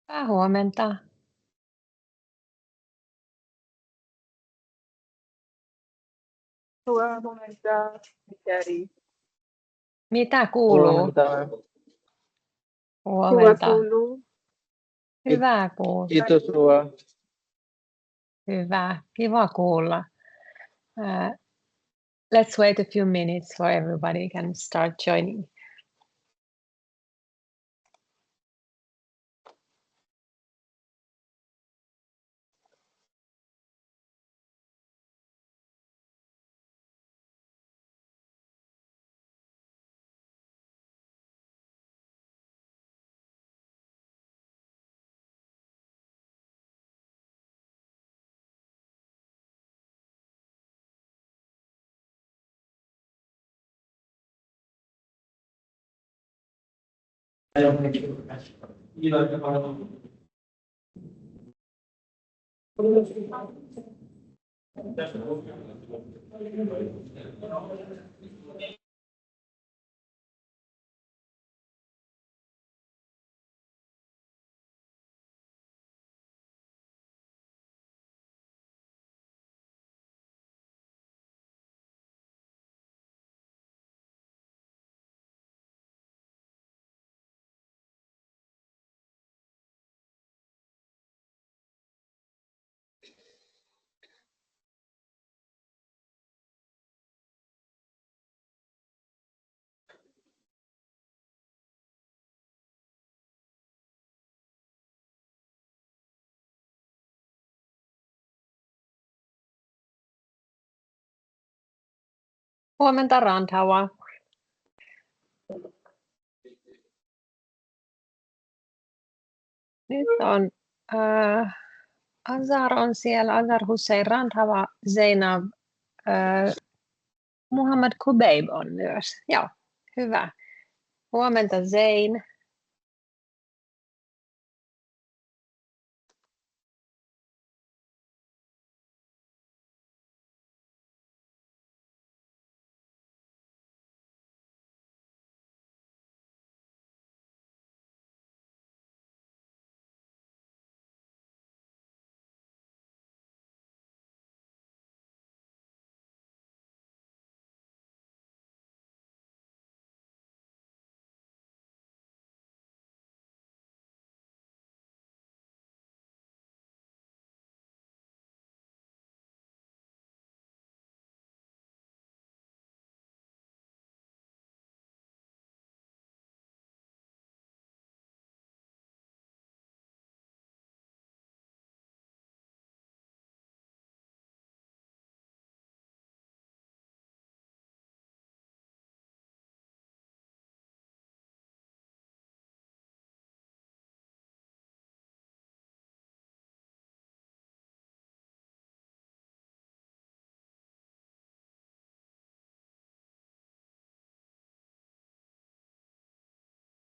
Hyvää huomenta. Huomenta, Mikäli. Mitä kuuluu? Huomenta. Kuva Huomenta. kuuluu. Hyvää kuulla. Kiitos Sua. Hyvä. Kiva kuulla. Let's wait a few minutes for everybody can start joining. Huomenta Randhava. Nyt on Azar on siellä, Azar Hussein Randhava, Zeinab, Muhammad Kubeib on myös. Joo, hyvä. Huomenta Zein.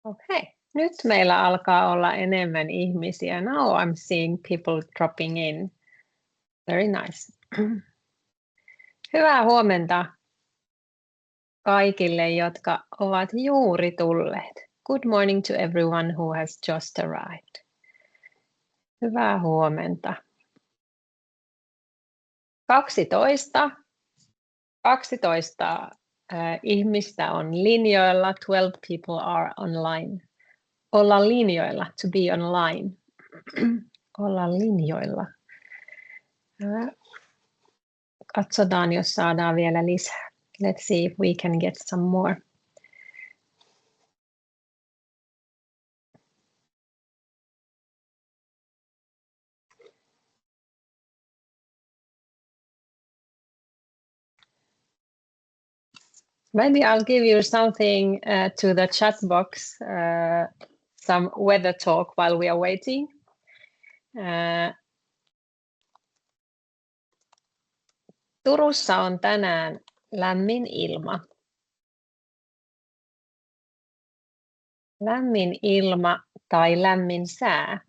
Okay. Nyt meillä alkaa olla enemmän ihmisiä. Now I'm seeing people dropping in. Very nice. Hyvää huomenta kaikille, jotka ovat juuri tulleet. Good morning to everyone who has just arrived. Hyvää huomenta. 12 ihmistä on linjoilla. 12 people are online. Olla linjoilla, to be online. Olla linjoilla. Katsotaan, jos saadaan vielä lisää. Let's see if we can get some more. Maybe I'll give you something to the chat box, some weather talk while we are waiting. Turussa on tänään lämmin ilma. Lämmin ilma tai lämmin sää.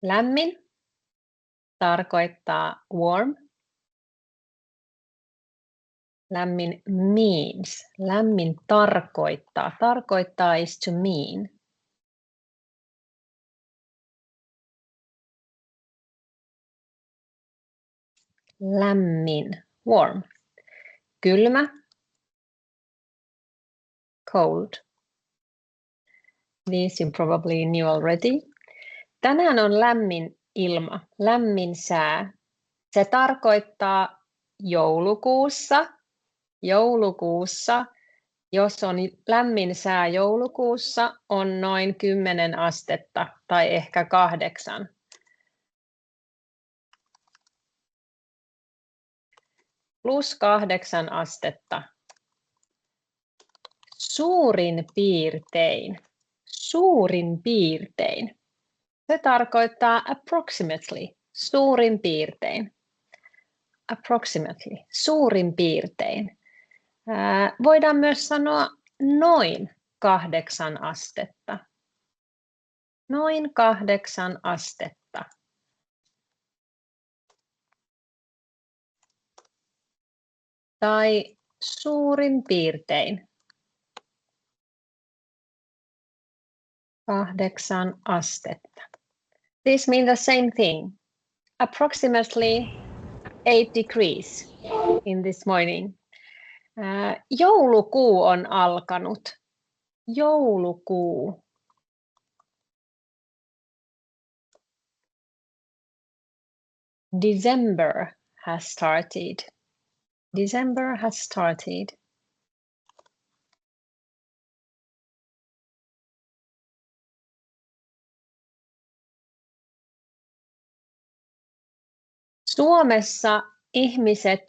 Lämmin tarkoittaa warm. Lämmin means. Lämmin tarkoittaa. Tarkoittaa is to mean. Lämmin. Warm. Kylmä. Cold. These you probably knew already. Tänään on lämmin ilma, lämmin sää. Se tarkoittaa joulukuussa, jos on lämmin sää joulukuussa, on noin 10 astetta tai ehkä 8. Plus 8 astetta. Suurin piirtein. Suurin piirtein. Se tarkoittaa approximately. Suurin piirtein. Approximately. Suurin piirtein. Voidaan myös sanoa noin 8 astetta. Noin 8 astetta. Tai suurin piirtein. 8 astetta. These mean the same thing. Approximately 8 degrees in this morning. Joulukuu on alkanut. Joulukuu. December has started. December has started. Suomessa ihmiset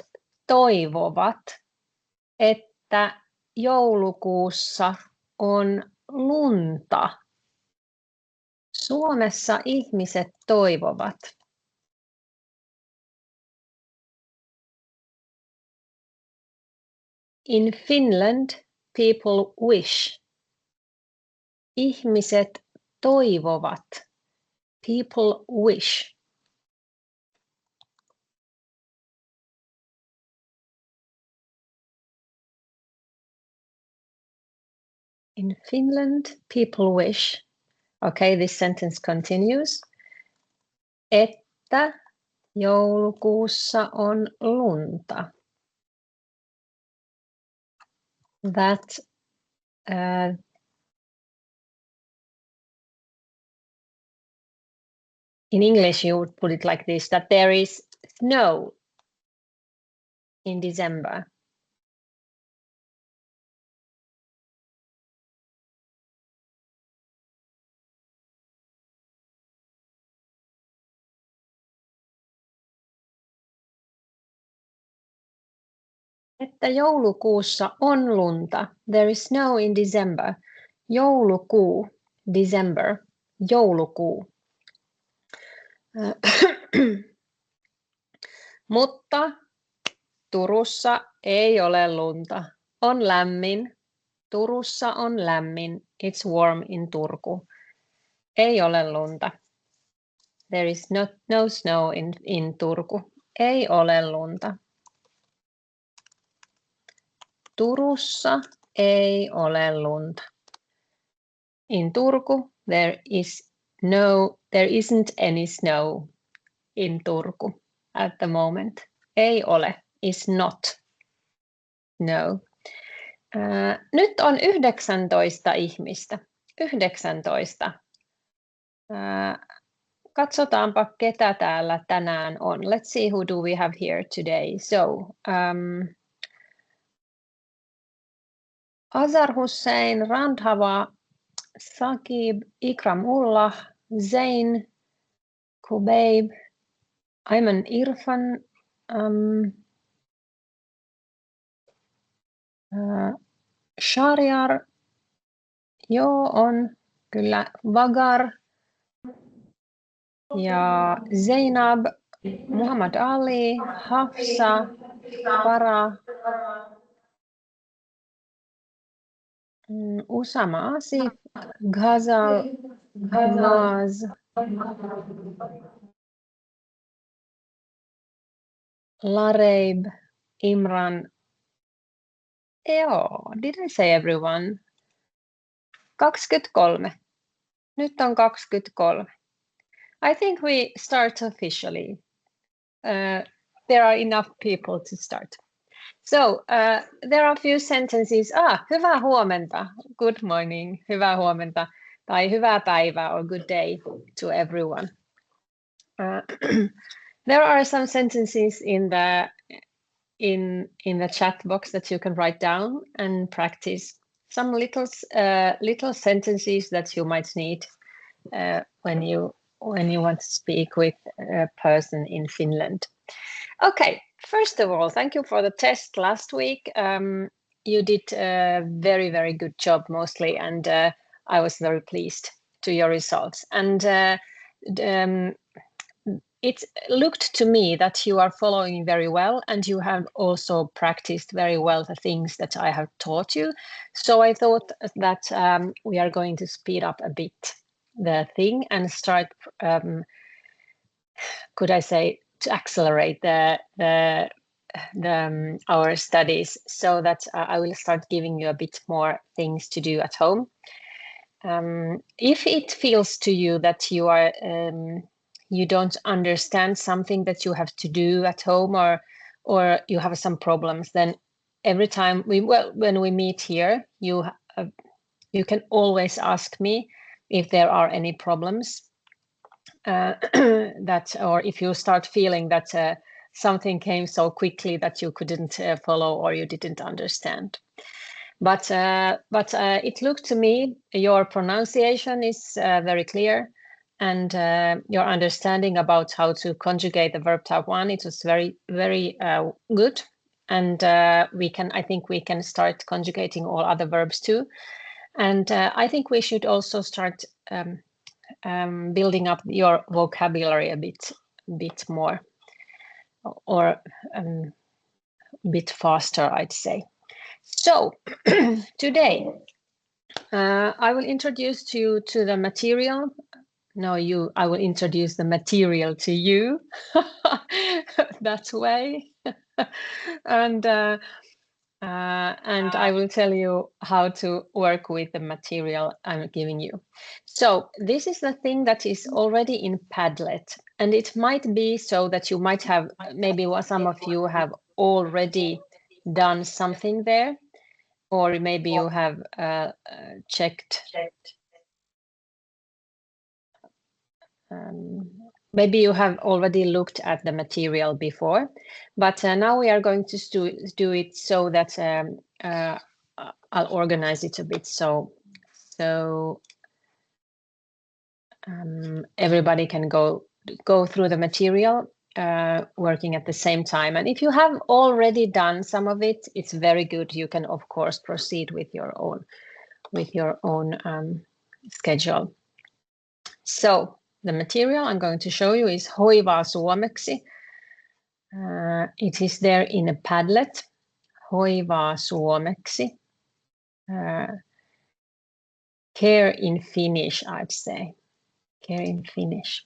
toivovat, että joulukuussa on lunta. Suomessa ihmiset toivovat. In Finland, people wish. Ihmiset toivovat. People wish. In Finland, people wish. Okay, this sentence continues. Että joulukuussa on lunta. That in English you would put it like this, that there is snow in December. Että joulukuussa on lunta. There is snow in December. Joulukuu, December, joulukuu. Mutta Turussa ei ole lunta. On lämmin. Turussa on lämmin. It's warm in Turku. Ei ole lunta. There is no snow in Turku. Ei ole lunta. Turussa ei ole lunta. In Turku there isn't any snow in Turku at the moment. Ei ole is not. No. Nyt on 19 ihmistä. 19. Katsotaanpa, ketä täällä tänään on. Let's see who do we have here today. So, Azar Hussein, Randhava, Saqib, Ikramullah, Zain, Kubeib, Ayman Irfan, Shariar, joo on, kyllä, Vagar ja Zainab, Muhammad Ali, Hafsa, Farah, Usama Asif, Ghazal, Noaz, Lareib, Imran, Joo, did I say everyone? 23. Nyt on 23. I think we start officially. There are enough people to start. So there are a few sentences. Hyvää huomenta. Good morning. Hyvää huomenta. Tai hyvää päivää or good day to everyone. There are some sentences in the chat box that you can write down and practice. Some little sentences that you might need when you want to speak with a person in Finland. Okay, first of all, thank you for the test last week. You did a very, very good job mostly, and I was very pleased to your results. And it looked to me that you are following very well, and you have also practiced very well the things that I have taught you. So I thought that we are going to speed up a bit the thing and start, could I say, to accelerate our studies, so that I will start giving you a bit more things to do at home. If it feels to you that you are you don't understand something that you have to do at home, or you have some problems, then every time when we meet here, you can always ask me if there are any problems. Or if you start feeling that something came so quickly that you couldn't follow or you didn't understand. But it looked to me your pronunciation is very clear, and your understanding about how to conjugate the verb type 1, it was very, very good. And I think we can start conjugating all other verbs too. And I think we should also start building up your vocabulary a bit more, or a bit faster, I'd say. So today I will introduce you to the material. I will introduce the material to you that way. And I will tell you how to work with the material I'm giving you. So this is the thing that is already in Padlet, and it might be so that you might have, maybe some of you have already done something there, or maybe you have checked. Maybe you have already looked at the material before, but now we are going to do it so that I'll organize it a bit so everybody can go through the material working at the same time. And if you have already done some of it, it's very good. You can of course proceed with your own schedule. So the material I'm going to show you is hoivaa suomeksi. It is there in a Padlet. Hoivaa suomeksi. Care in Finnish, I'd say. Care in Finnish.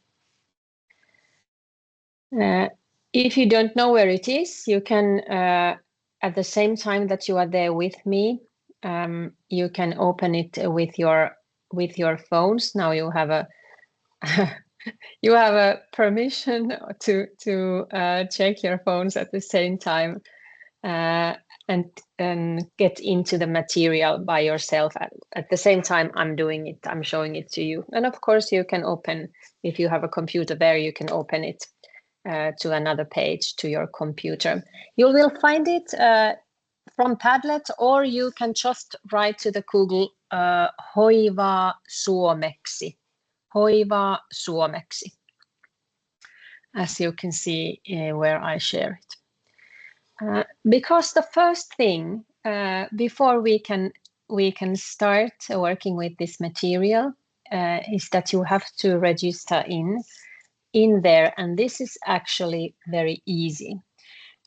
If you don't know where it is, you can, at the same time that you are there with me, you can open it with your phones. Now you have a you have a permission to check your phones at the same time and get into the material by yourself at the same time I'm doing it. I'm showing it to you. And of course you can open, if you have a computer there, you can open it to another page to your computer. You will find it from Padlet, or you can just write to the Google hoivaa suomeksi. Hoivaa suomeksi, as you can see where I share it. Because the first thing before we can start working with this material is that you have to register in there, and this is actually very easy.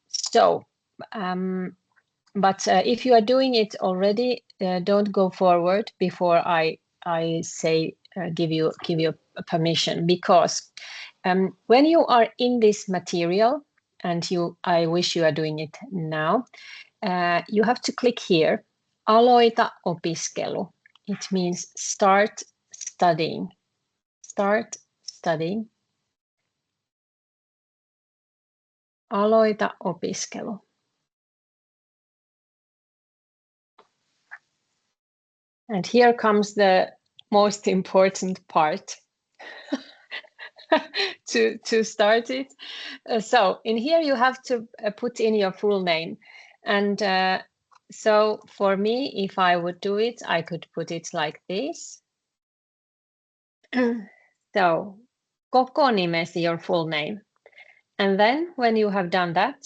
So, but if you are doing it already, don't go forward before I say give you a permission, because when you are in this material, and I wish you are doing it now, you have to click here. Aloita opiskelu. It means start studying. Start studying. Aloita opiskelu. And here comes the most important part to start it. So in here you have to put in your full name. And so for me, if I would do it, I could put it like this. So koko nimesi, your full name. And then when you have done that,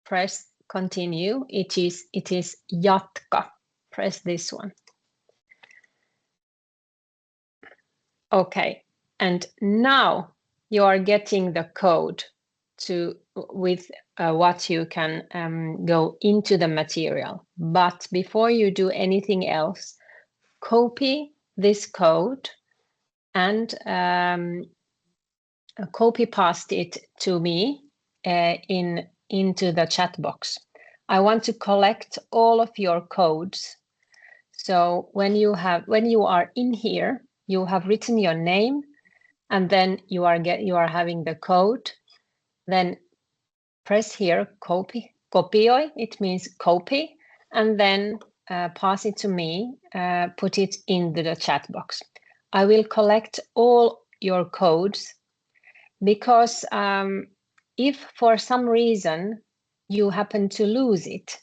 press continue. It is jatka. Press this one. Okay, and now you are getting the code with what you can go into the material. But before you do anything else, copy this code and copy paste it to me into the chat box. I want to collect all of your codes. So when you are in here, you have written your name, and then you are having the code. Then press here kopioi. It means copy, and then pass it to me. Put it into the chat box. I will collect all your codes because if for some reason you happen to lose it,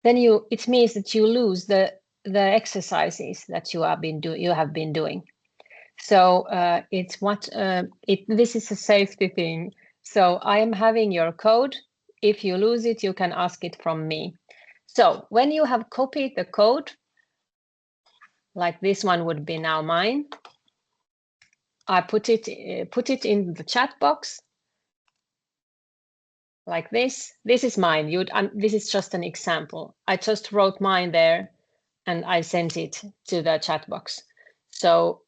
then it means that you lose the exercises that you have been doing. So this is a safety thing. So I am having your code. If you lose it, you can ask it from me. So when you have copied the code, like this one would be now mine, I put it in the chat box like this. This is mine. This is just an example. I just wrote mine there and I sent it to the chat box. So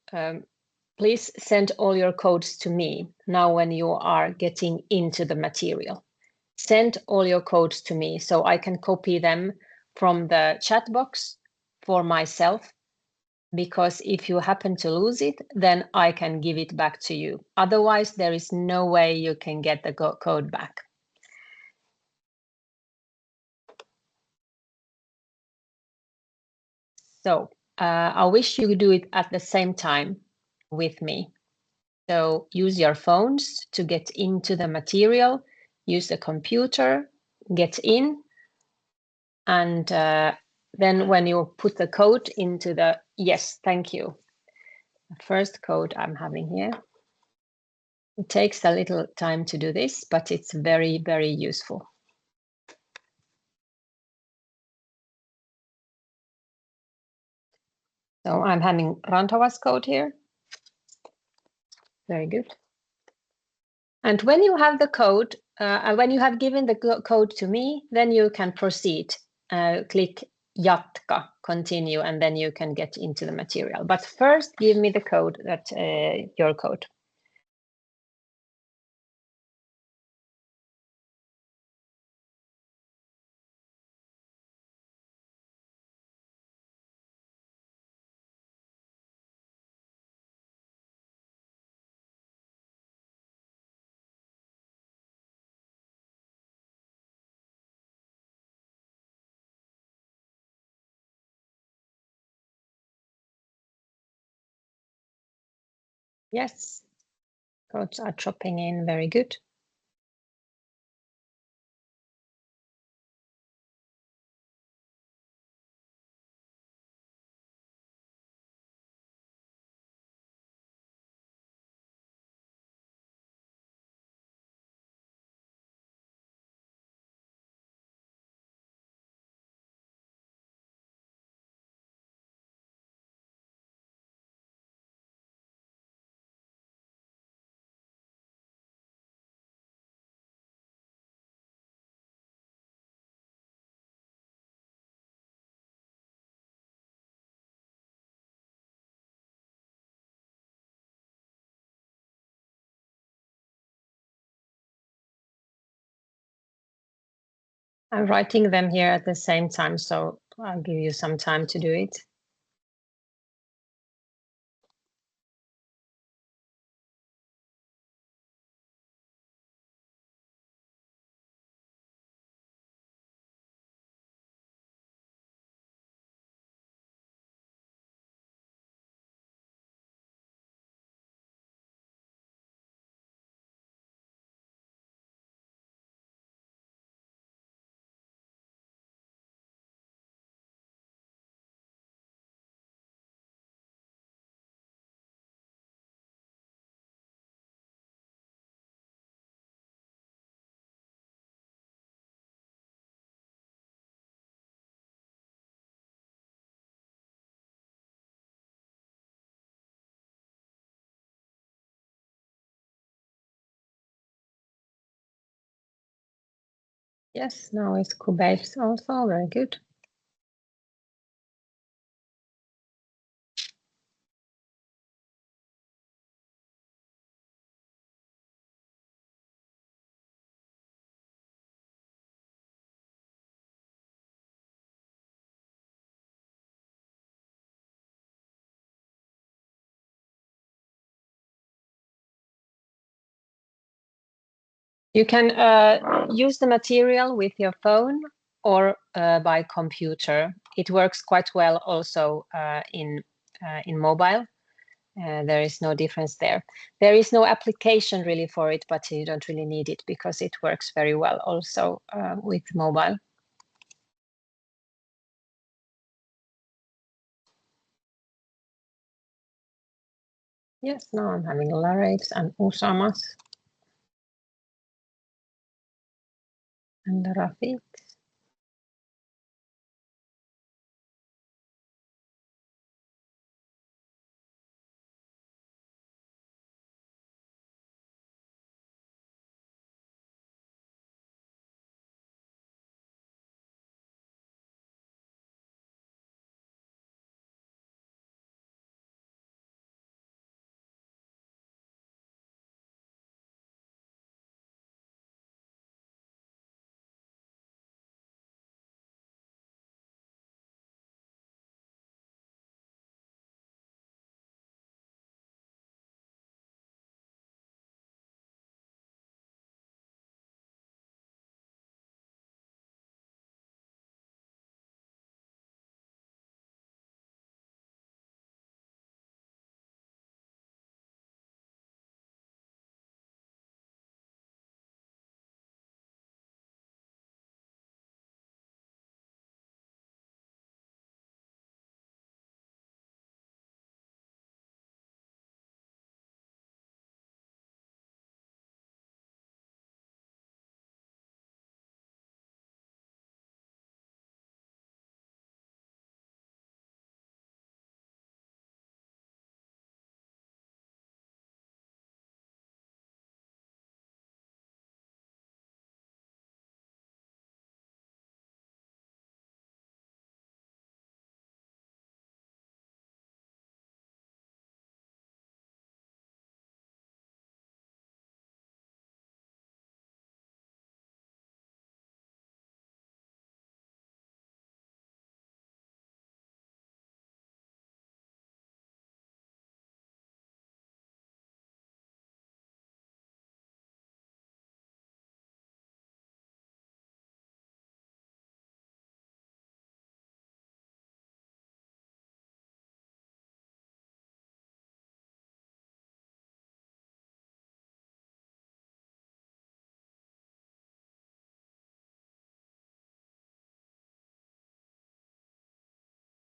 please send all your codes to me now when you are getting into the material. Send all your codes to me so I can copy them from the chat box for myself, because if you happen to lose it, then I can give it back to you. Otherwise, there is no way you can get the code back. So I wish you could do it at the same time with me. So use your phones to get into the material, use the computer, get in, and then when you put the code into the, yes, thank you. The first code I'm having here. It takes a little time to do this, but it's very, very useful. So I'm having Rantava's code here. Very good. And when you have the code, when you have given the code to me, then you can proceed. Click Jatka, continue, and then you can get into the material. But first, give me the code, your code. Yes, codes are dropping in. Very good. I'm writing them here at the same time, so I'll give you some time to do it. Yes, now it's Kubeis also, very good. You can use the material with your phone or by computer. It works quite well also in mobile. There is no difference there. There is no application really for it, but you don't really need it because it works very well also with mobile. Yes, now I'm having Larraves and Usamas and Rafiq.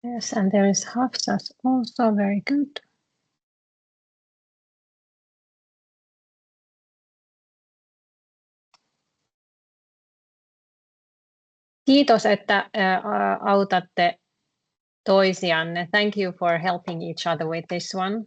Yes, and there is Hafsas also, very good. Kiitos, että autatte toisianne. Thank you for helping each other with this one.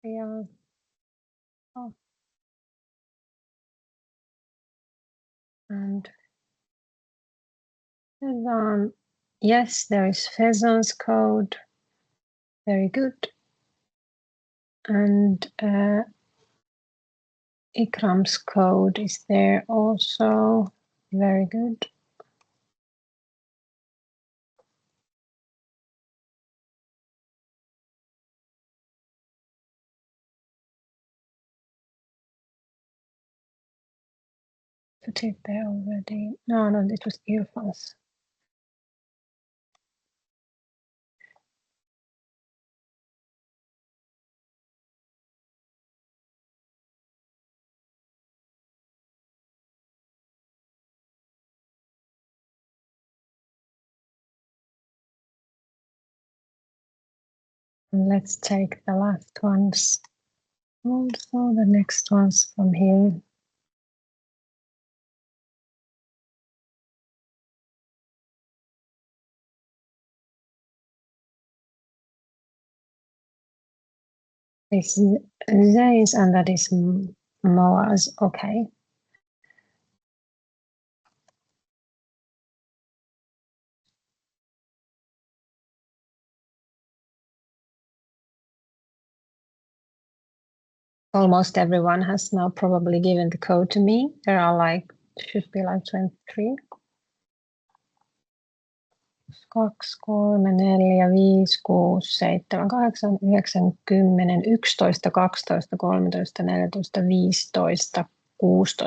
Yeah. Oh. And Fezan. Yes, there is Fezan's code. Very good. And Ikram's code is there also. Very good. Put it there already. No, it was Irfan's. And let's take the last ones. Also the next ones from here. This is Zayn's and that is Moa's. Okay. Almost everyone has now probably given the code to me. There are should be 23. 2, 3, 4, 5, 6, 7, 8, 9, 10, 11, 12, 13, 14, 15,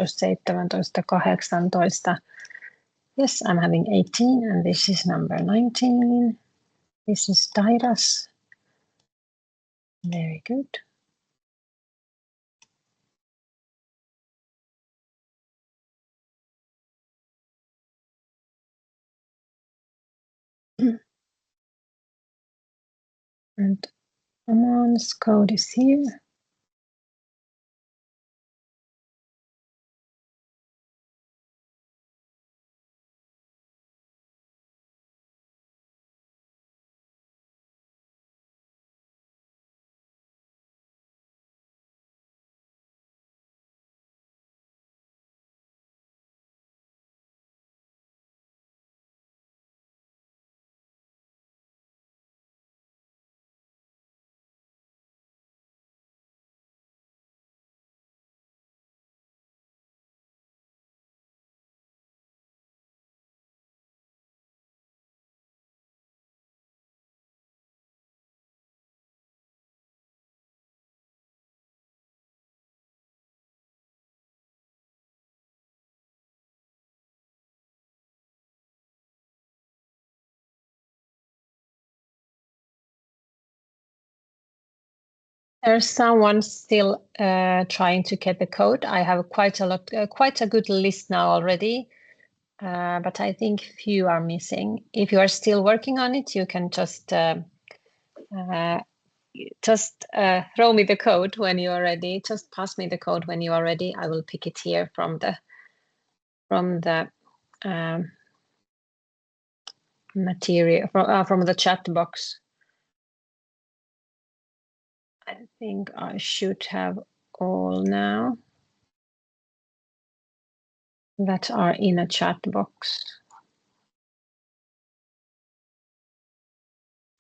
16, 17, 18. Yes, I'm having 18 and this is number 19. This is Taira's. Very good. And Aman's code is here. There's someone still trying to get the code. I have quite a good list now already, but I think few are missing. If you are still working on it, you can just throw me the code when you are ready. Just pass me the code when you are ready. I will pick it here from the material from the chat box. I think I should have all now that are in a chat box.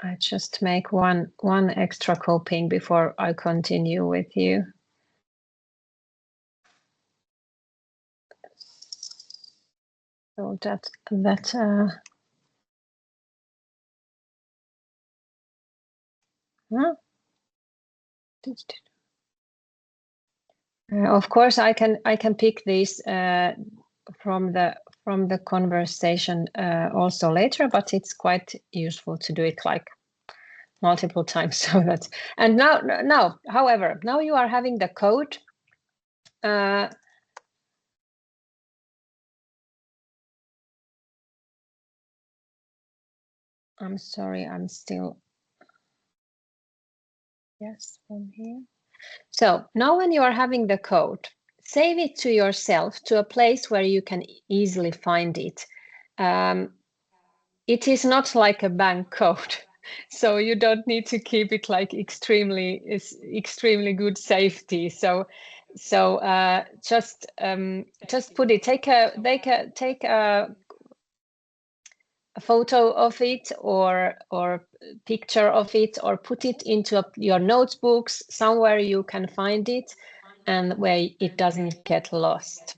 I just make one extra coping before I continue with you. So that of course I can pick these from the conversation also later, but it's quite useful to do it like multiple times. So that and now however now you are having the code. I'm sorry, I'm still yes from here. So now when you are having the code, save it to yourself to a place where you can easily find it. It is not like a bank code. so you don't need to keep it like extremely good safety. So just put it, take a photo of it or picture of it, or put it into your notebooks somewhere you can find it and where it doesn't get lost.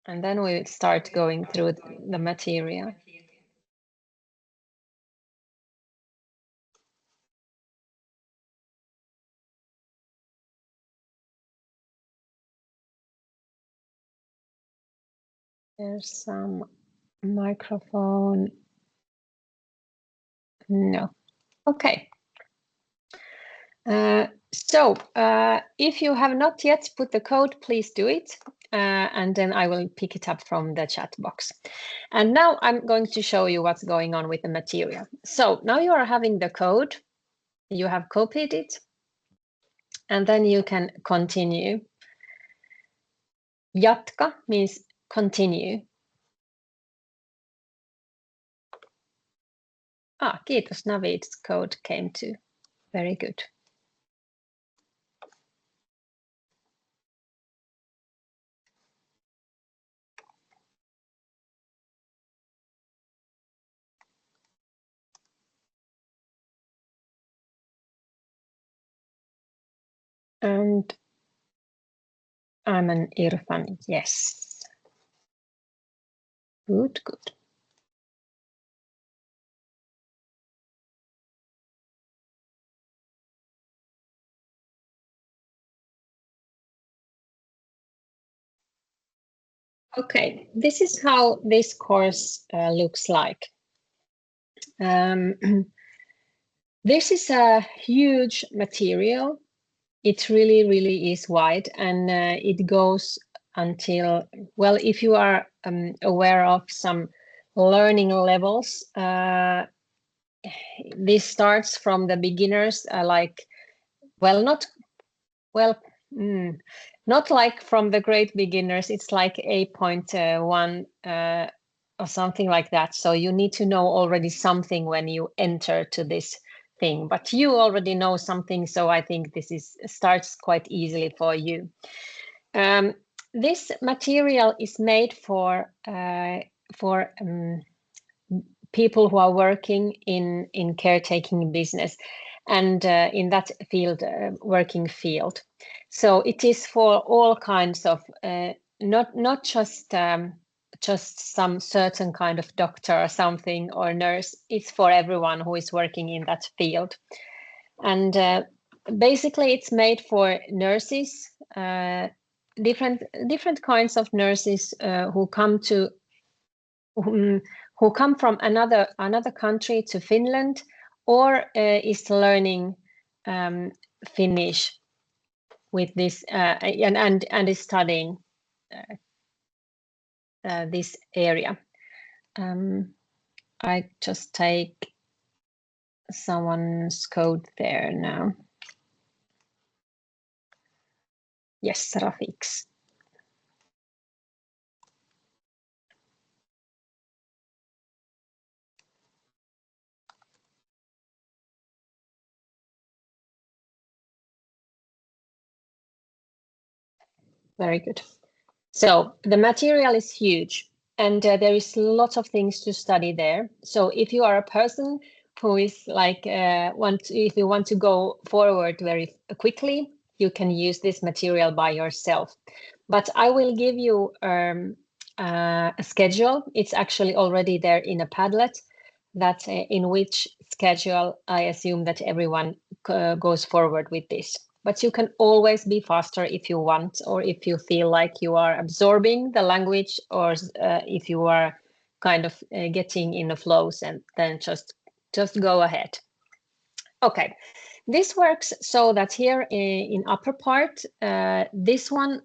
And then we start going through the material. There's some microphone. No. Okay. So if you have not yet put the code, please do it. And then I will pick it up from the chat box. And now I'm going to show you what's going on with the material. So now you are having the code. You have copied it. And then you can continue. Jatka means continue. Kiitos, Navid's code came too. Very good. And I'm an Irfan, yes. Good, good. Okay, this is how this course looks like. This is a huge material. It really is wide, and it goes until, well, if you are aware of some learning levels, this starts from the beginners, not like from the great beginners. It's like 8.1 or something like that. So you need to know already something when you enter to this thing, but you already know something. So I think this starts quite easily for you. This material is made for people who are working in caretaking business and in that field, working field. So it is for all kinds of, not just some certain kind of doctor or something or nurse. It's for everyone who is working in that field. And basically it's made for nurses, different kinds of nurses who come from another country to Finland, or is learning Finnish with this and is studying this area. I just take someone's code there now. Yes, Rafik's. Very good. So the material is huge, and there is lots of things to study there. So if you are a person who is like if you want to go forward very quickly, you can use this material by yourself. But I will give you a schedule. It's actually already there in a Padlet. That in which schedule I assume that everyone goes forward with this. But you can always be faster if you want, or if you feel like you are absorbing the language, or if you are kind of getting in the flows, and then just go ahead. Okay, this works so that here in upper part, this one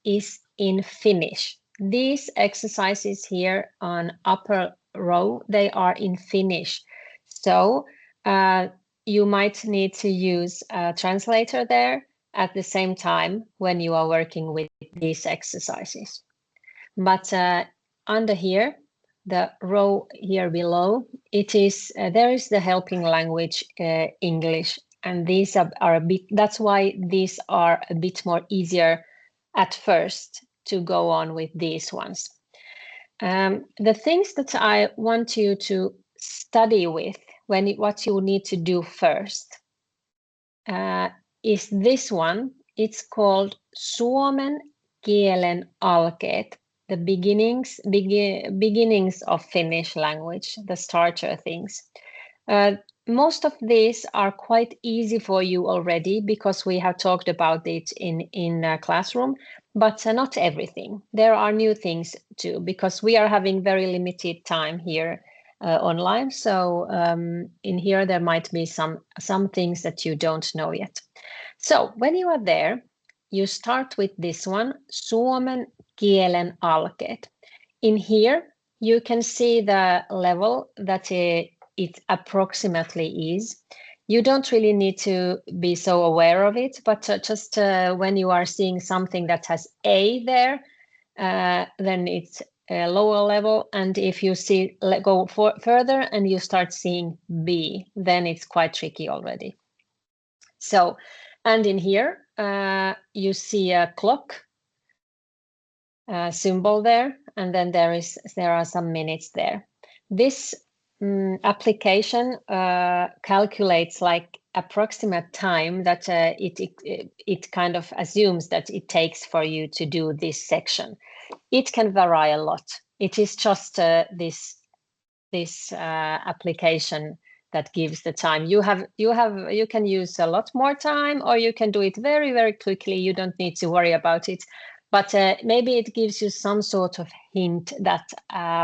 is in Finnish. These exercises here on upper row, they are in Finnish. So you might need to use a translator there, at the same time when you are working with these exercises. But under here, the row here below, it is there is the helping language English, and these are a bit. That's why these are a bit more easier at first to go on with these ones. The things that I want you to study with what you need to do first is this one. It's called Suomen kielen alkeet, the beginnings of Finnish language, the starter things. Most of these are quite easy for you already because we have talked about it in classroom, but not everything. There are new things too, because we are having very limited time here online. So in here, there might be some things that you don't know yet. So when you are there, you start with this one, Suomen kielen alkeet. In here, you can see the level that it approximately is. You don't really need to be so aware of it, but just when you are seeing something that has A there, then it's a lower level. And if you go further and you start seeing B, then it's quite tricky already. So, and in here, you see a clock symbol there, and then there are some minutes there. This application calculates like approximate time that it kind of assumes that it takes for you to do this section. It can vary a lot. It is just this application that gives the time. You can use a lot more time, or you can do it very, very quickly. You don't need to worry about it. But maybe it gives you some sort of hint that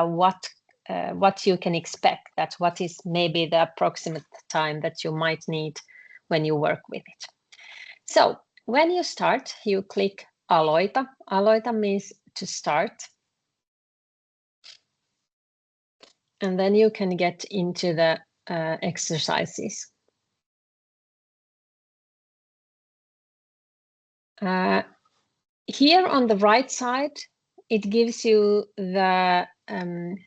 what you can expect, that what is maybe the approximate time that you might need when you work with it. So when you start, you click Aloita. Aloita means to start. And then you can get into the exercises. Here on the right side, it gives you the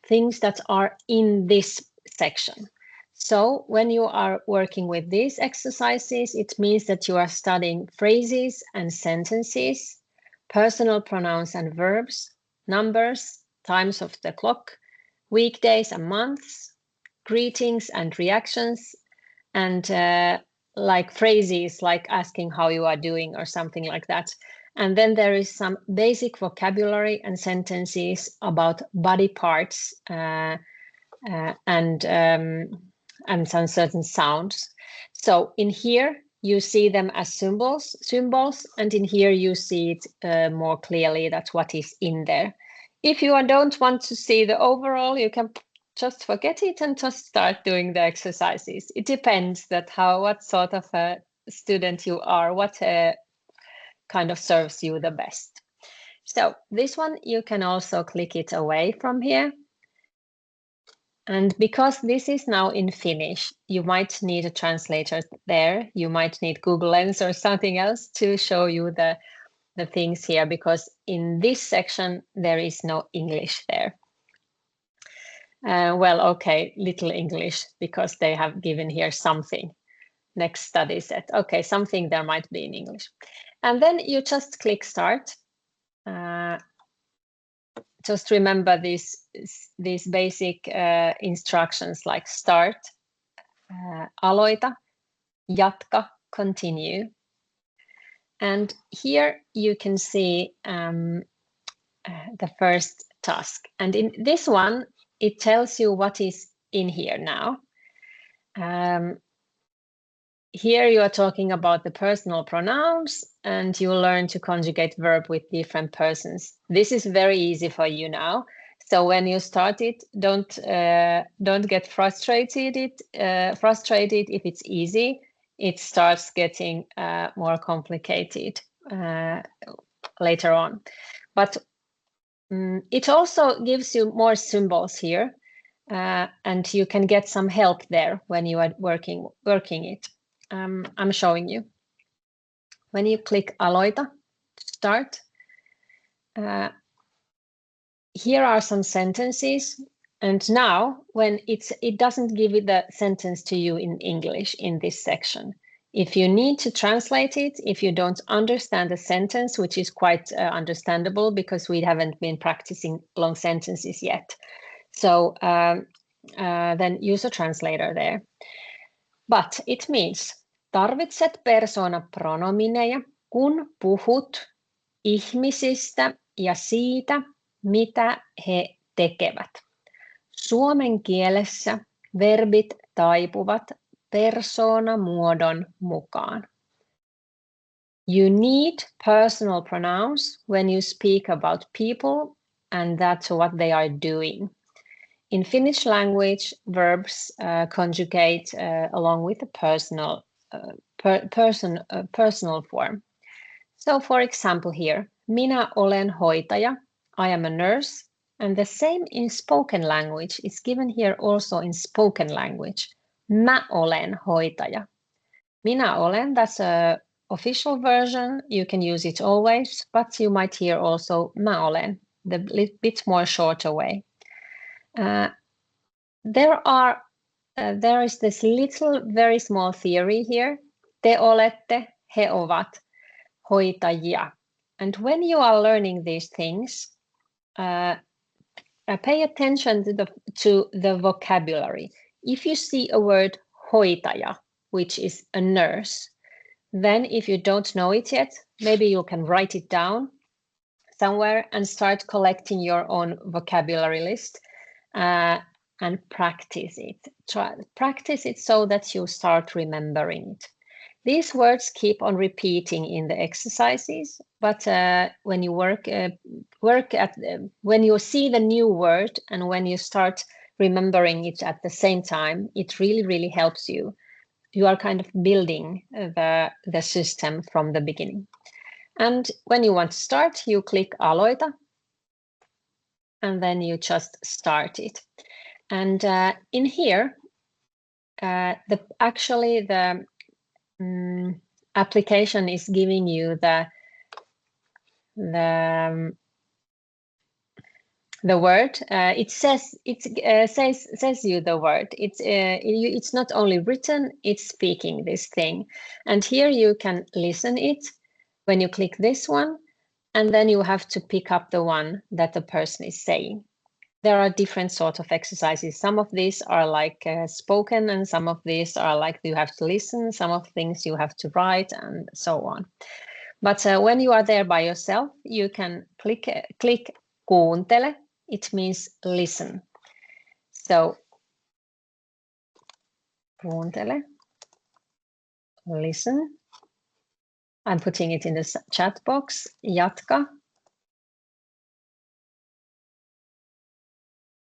things that are in this section. So when you are working with these exercises, it means that you are studying phrases and sentences, personal pronouns and verbs, numbers, times of the clock, weekdays and months, greetings and reactions, and like phrases like asking how you are doing or something like that. And then there is some basic vocabulary and sentences about body parts and some certain sounds. So in here, you see them as symbols, and in here you see it more clearly that what is in there. If you don't want to see the overall, you can just forget it and just start doing the exercises. It depends what sort of a student you are, what kind of serves you the best. So this one, you can also click it away from here. And because this is now in Finnish, you might need a translator there. You might need Google Lens or something else to show you the things here, because in this section, there is no English there. Well, okay, little English, because they have given here something. Next study set. Okay, something there might be in English. And then you just click start. Just remember these basic instructions like start, aloita, jatka, continue. And here you can see the first task. And in this one, it tells you what is in here now. Here you are talking about the personal pronouns, and you learn to conjugate verb with different persons. This is very easy for you now. So when you start it, don't get frustrated if it's easy. It starts getting more complicated later on. But it also gives you more symbols here, and you can get some help there when you are working it. I'm showing you. when you click Aloita, start, here are some sentences. And now when it doesn't give you the sentence to you in English in this section. If you need to translate it, if you don't understand the sentence, which is quite understandable because we haven't been practicing long sentences yet. So then use a translator there. But it means tarvitset persoonapronomineja, kun puhut ihmisistä ja siitä, mitä he tekevät. Suomen kielessä verbit taipuvat persoonamuodon mukaan. You need personal pronouns when you speak about people, and that's what they are doing. In Finnish language, verbs conjugate along with the personal form. So, for example, here, minä olen hoitaja, I am a nurse, and the same in spoken language is given here also in spoken language. Mä olen hoitaja. Minä olen, that's a official version. You can use it always, but you might hear also mä olen, the bit more shorter way. There is this little, very small theory here. Te olette, he ovat, hoitajia. And when you are learning these things, pay attention to the vocabulary. If you see a word hoitaja, which is a nurse, then if you don't know it yet, maybe you can write it down somewhere and start collecting your own vocabulary list and practice it. Practice it so that you start remembering it. These words keep on repeating in the exercises, but when you when you see the new word and when you start remembering it at the same time, it really, really helps you. You are kind of building the system from the beginning. And when you want to start, you click Aloita, and then you just start it. And in here, the application is giving you the word. It says you the word. It's not only written, it's speaking this thing. And here you can listen it when you click this one, and then you have to pick up the one that the person is saying. There are different sorts of exercises. Some of these are like spoken, and some of these are like you have to listen. Some of things you have to write, and so on. But when you are there by yourself, you can click kuuntele. It means listen. So kuuntele, listen. I'm putting it in the chat box. Jatka.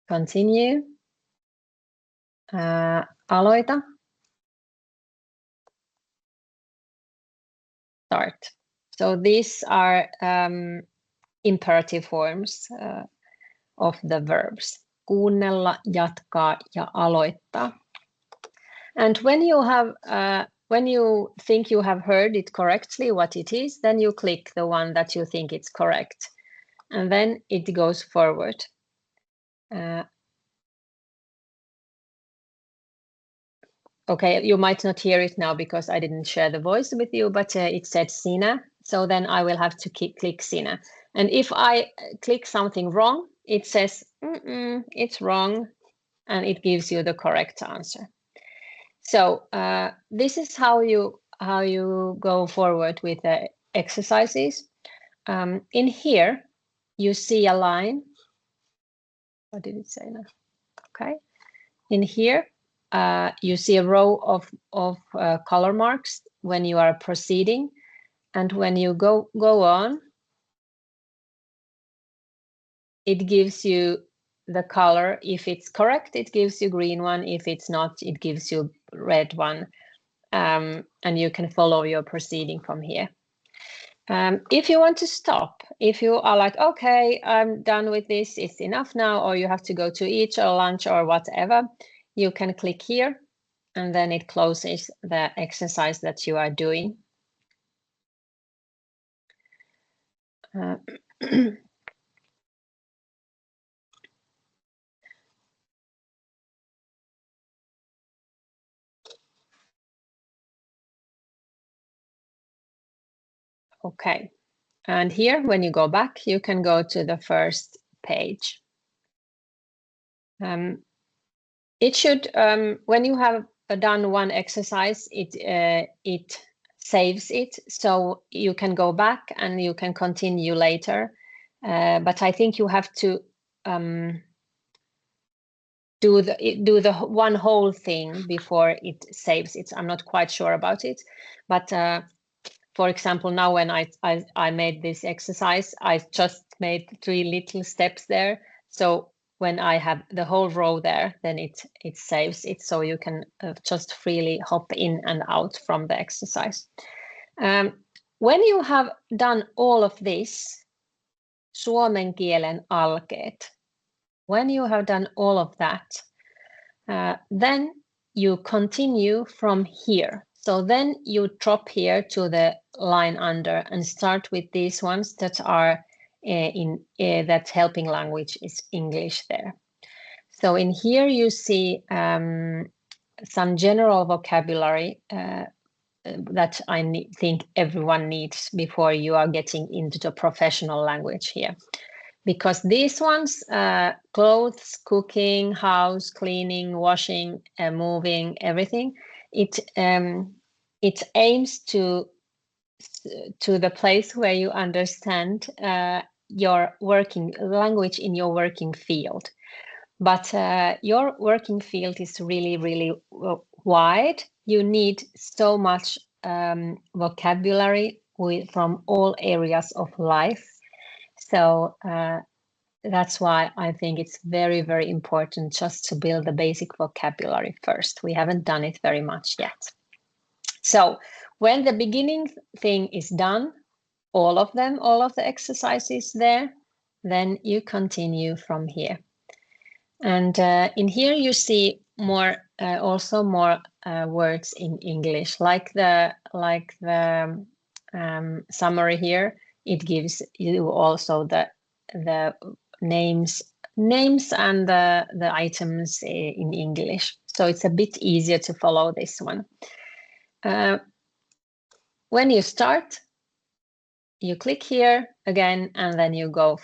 Continue. Aloita. Start. So these are imperative forms of the verbs. Kuunnella, jatkaa ja aloittaa. And when you think you have heard it correctly, what it is, then you click the one that you think it's correct. And then it goes forward. Okay, you might not hear it now because I didn't share the voice with you, but it said sinä. So then I will have to click sinä. And if I click something wrong, it says, it's wrong, and it gives you the correct answer. So this is how you go forward with the exercises. In here, you see a line. What did it say now? Okay. In here, you see a row of color marks when you are proceeding, and when you go on, it gives you the color. If it's correct, it gives you green one. If it's not, it gives you red one, and you can follow your proceeding from here. If you want to stop, if you are like, okay, I'm done with this, it's enough now, or you have to go to eat or lunch or whatever, you can click here, and then it closes the exercise that you are doing. Okay, and here when you go back, you can go to the first page. It should, when you have done one exercise, it saves it, so you can go back and you can continue later. But I think you have to do the one whole thing before it saves it. I'm not quite sure about it, but for example, now when I made this exercise, I just made 3 little steps there. So when I have the whole row there, then it saves it, so you can just freely hop in and out from the exercise. When you have done all of this, suomen kielen alkeet, when you have done all of that, then you continue from here. So then you drop here to the line under and start with these ones that are that helping language is English there. So in here you see some general vocabulary that I think everyone needs before you are getting into the professional language here. Because these ones, clothes, cooking, house, cleaning, washing, moving, everything, it aims to the place where you understand your working language in your working field. But your working field is really, really wide. You need so much vocabulary from all areas of life. So that's why I think it's very, very important just to build the basic vocabulary first. We haven't done it very much yet. So when the beginning thing is done, all of the exercises there, then you continue from here. And in here you see more, also more words in English, like the summary here. It gives you also the names and the items in English. So it's a bit easier to follow this one. When you start, you click here again, and then you go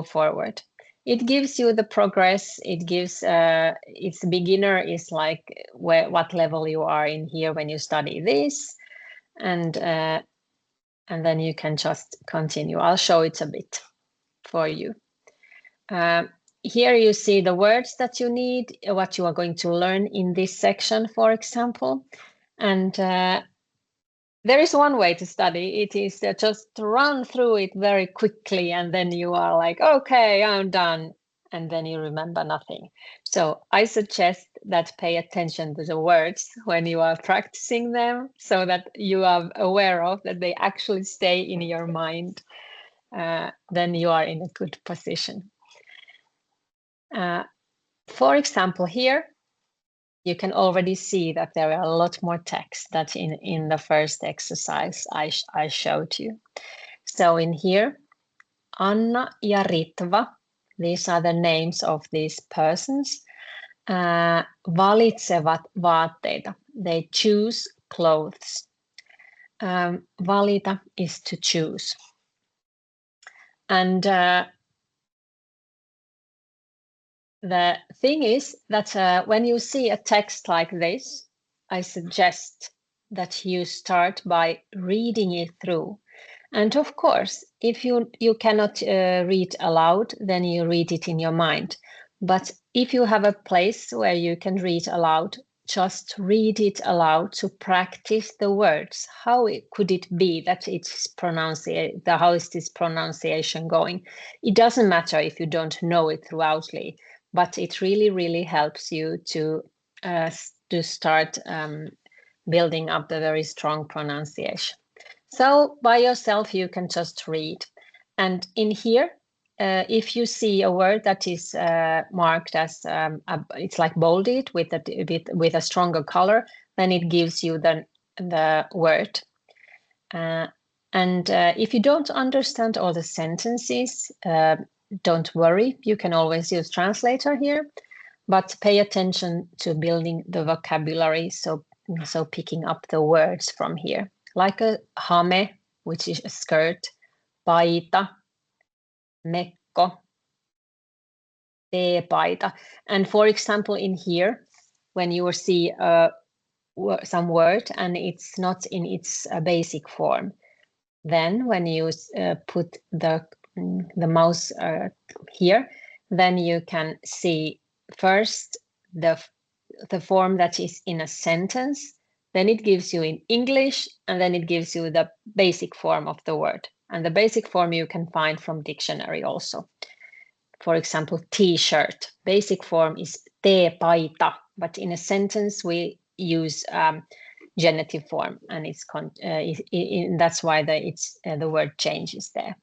forward. It gives you the progress. It gives its beginner is like what level you are in here when you study this, and then you can just continue. I'll show it a bit for you. Here you see the words that you need, what you are going to learn in this section, for example. And there is one way to study. It is just to run through it very quickly, and then you are like, okay, I'm done. And then you remember nothing. So I suggest that pay attention to the words when you are practicing them, so that you are aware of that they actually stay in your mind. Then you are in a good position. For example, here, you can already see that there are a lot more text than in the first exercise I showed you. So in here, Anna ja Ritva, these are the names of these persons, valitsevat vaatteita. They choose clothes. Valita is to choose. And the thing is that when you see a text like this, I suggest that you start by reading it through. And of course, if you cannot read aloud, then you read it in your mind. But if you have a place where you can read aloud, just read it aloud to practice the words. How could it be that it's pronounced? How is this pronunciation going? It doesn't matter if you don't know it throughoutly, but it really, really helps you to start building up the very strong pronunciation. So by yourself, you can just read. And in here, if you see a word that is marked as, it's like bolded with a stronger color, then it gives you the word. And if you don't understand all the sentences, don't worry. You can always use translator here, but pay attention to building the vocabulary. So picking up the words from here, like a hame, which is a skirt, paita, mekko, teepaita. And for example, in here, when you see some word and it's not in its basic form, then when you put the mouse here, then you can see first the form that is in a sentence, then it gives you in English, and then it gives you the basic form of the word. And the basic form you can find from dictionary also. For example, t-shirt, basic form is teepaita, but in a sentence we use genitive form, and that's why the word changes there.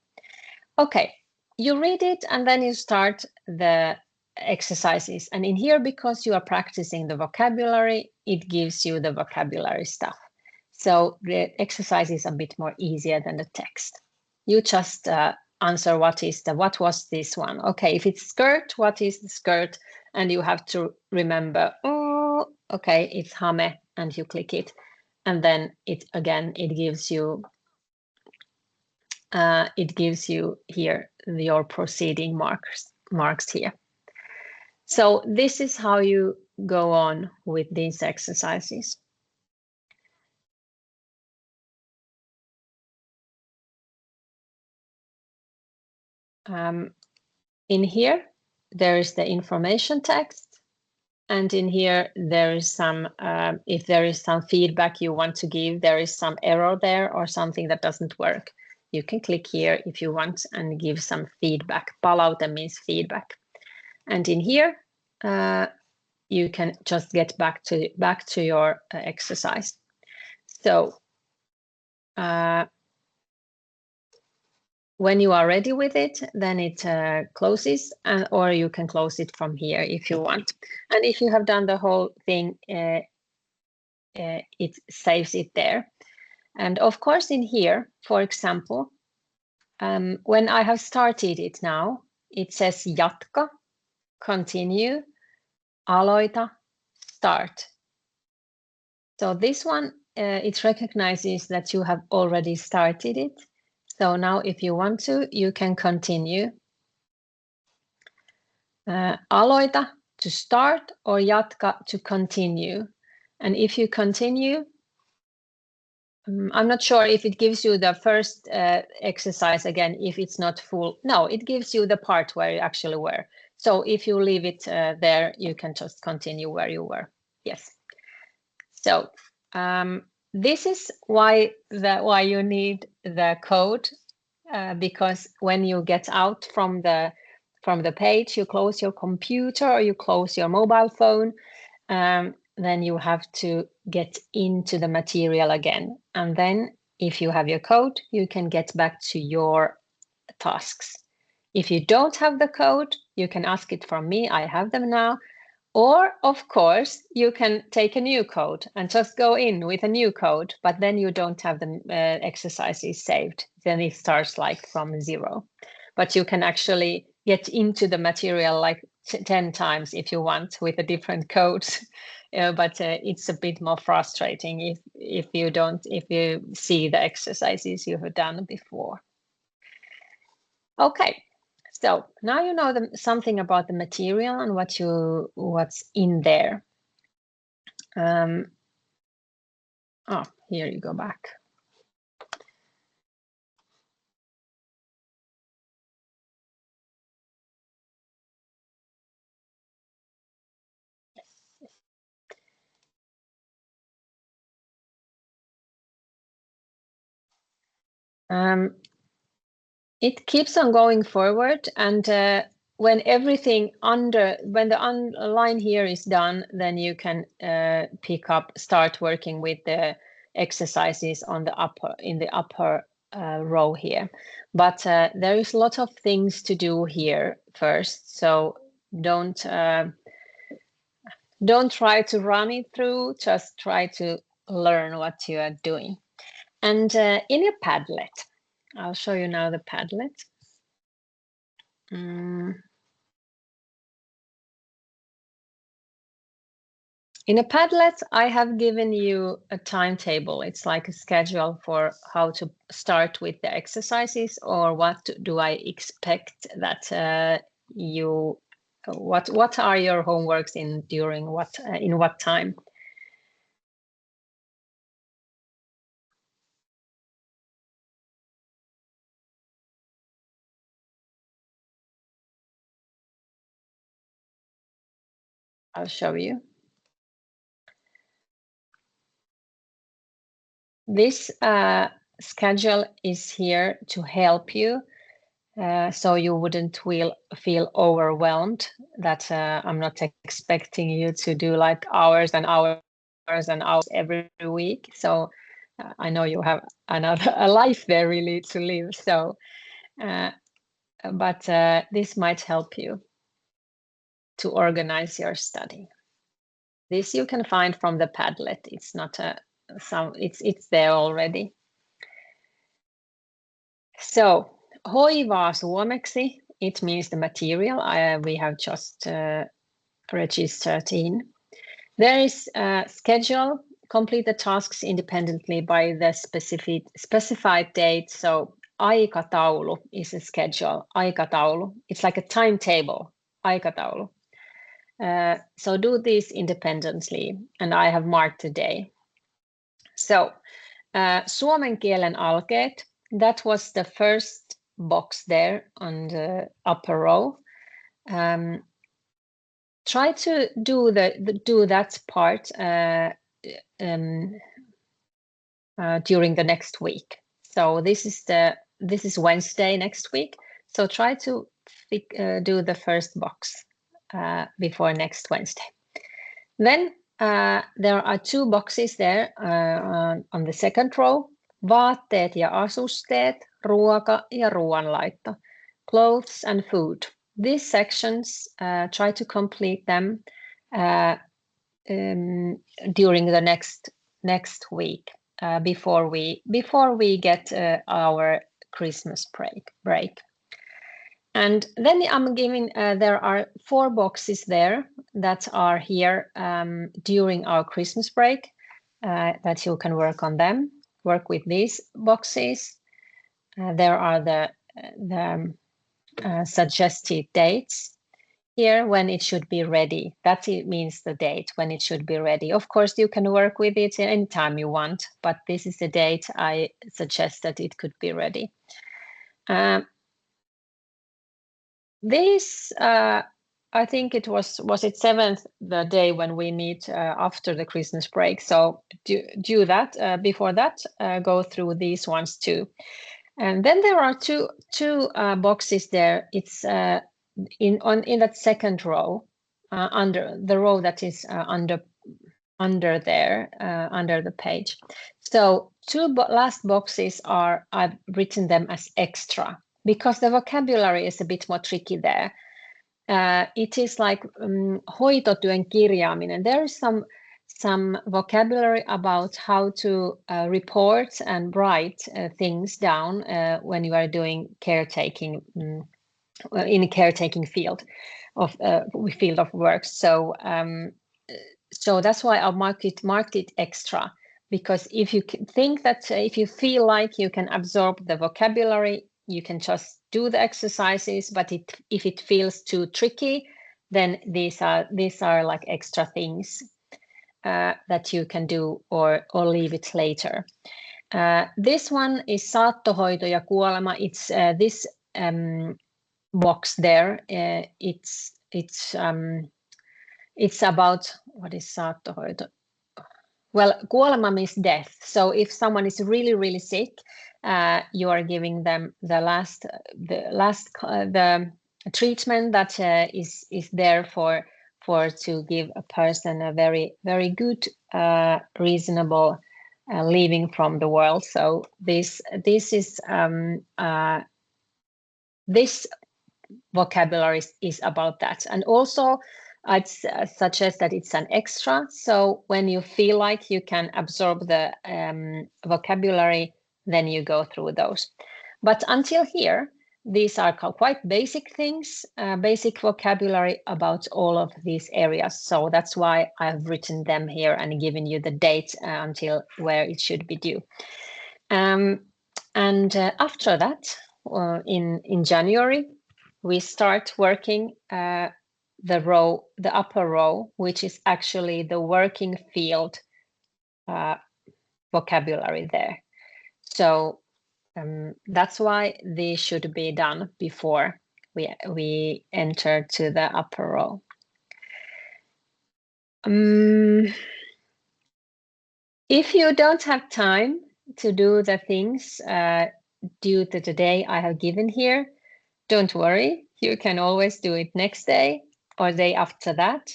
Okay, you read it and then you start the exercises. And in here, because you are practicing the vocabulary, it gives you the vocabulary stuff. So the exercise is a bit more easier than the text. You just answer what was this one? Okay, if it's skirt, what is the skirt? And you have to remember, oh, okay, it's hame, and you click it. And then it gives you here your proceeding marks here. So this is how you go on with these exercises. In here, there is the information text. And in here, there is some, if there is some feedback you want to give, there is some error there or something that doesn't work. You can click here if you want and give some feedback. Palaute means feedback. And in here, you can just get back to your exercise. So when you are ready with it, then it closes, or you can close it from here if you want. And if you have done the whole thing, it saves it there. And of course, in here, for example, when I have started it now, it says jatka, continue, aloita, start. So this one, it recognizes that you have already started it. So now if you want to, you can continue. Aloita to start or jatka to continue. And if you continue, I'm not sure if it gives you the first exercise again, if it's not full. No, it gives you the part where you actually were. So if you leave it there, you can just continue where you were. Yes. So this is why you need the code, because when you get out from the page, you close your computer or you close your mobile phone, then you have to get into the material again. And then if you have your code, you can get back to your tasks. If you don't have the code, you can ask it from me. I have them now. Or, of course, you can take a new code and just go in with a new code, but then you don't have the exercises saved. Then it starts like from 0. But you can actually get into the material like 10 times if you want with a different codes. But it's a bit more frustrating if you see the exercises you have done before. Okay. So now you know something about the material and what's in there. Here you go back. It keeps on going forward, and when the line here is done, then you can start working with the exercises in the upper row here. But there is a lot of things to do here first, so don't try to run it through. Just try to learn what you are doing. And in your Padlet, I'll show you now the Padlet. In a Padlet, I have given you a timetable. It's like a schedule for how to start with the exercises, or what do I expect that what are your homeworks in during what time? I'll show you. This schedule is here to help you, so you wouldn't feel overwhelmed that I'm not expecting you to do like hours and hours and hours every week. So I know you have a life there really to live. So, but this might help you to organize your study. This you can find from the Padlet. It's not it's there already. So, hoivaa suomeksi, it means the material. We have just registered in. There is a schedule, complete the tasks independently by the specified date. So, aikataulu is a schedule. Aikataulu, it's like a timetable. Aikataulu. So do this independently, and I have marked the day. So, suomen kielen alkeet, that was the first box there on the upper row. Try to do that part during the next week. So this is Wednesday next week. So try to do the first box before next Wednesday. Then there are two boxes there on the second row. Vaatteet ja asusteet, ruoka ja ruoanlaitto, clothes and food. These sections, try to complete them during the next week before we get our Christmas break. And then I'm giving, there are 4 boxes there that are here during our Christmas break that you can work on them, work with these boxes. There are the suggested dates here when it should be ready. That means the date when it should be ready. Of course, you can work with it anytime you want, but this is the date I suggest that it could be ready. This, I think it was it 7th, the day when we meet after the Christmas break. So do that. Before that, go through these ones too. And then there are two boxes there. It's in that second row, under the row that is under there, under the page. So 2 last boxes I've written them as extra, because the vocabulary is a bit more tricky there. It is like hoitotyön kirjaaminen. There is some vocabulary about how to report and write things down when you are doing caretaking in a caretaking field of work. So so that's why I marked it extra, because if you think that if you feel like you can absorb the vocabulary, you can just do the exercises. But if it feels too tricky, then these are like extra things that you can do or leave it later. This one is saattohoito ja kuolema. It's this box there. It's about, what is saattohoito? Well, kuolema means death. So if someone is really, really sick, you are giving them the treatment that is there for to give a person a very, very good, reasonable leaving from the world. So this is this vocabulary is about that. And also I'd suggest that it's an extra. So when you feel like you can absorb the vocabulary, then you go through those. But until here, these are quite basic things, basic vocabulary about all of these areas. So that's why I've written them here and given you the date until where it should be due. And after that, in January, we start working the upper row, which is actually the working field vocabulary there. So that's why these should be done before we enter to the upper row. If you don't have time to do the things due to the day I have given here, don't worry, you can always do it next day or day after that.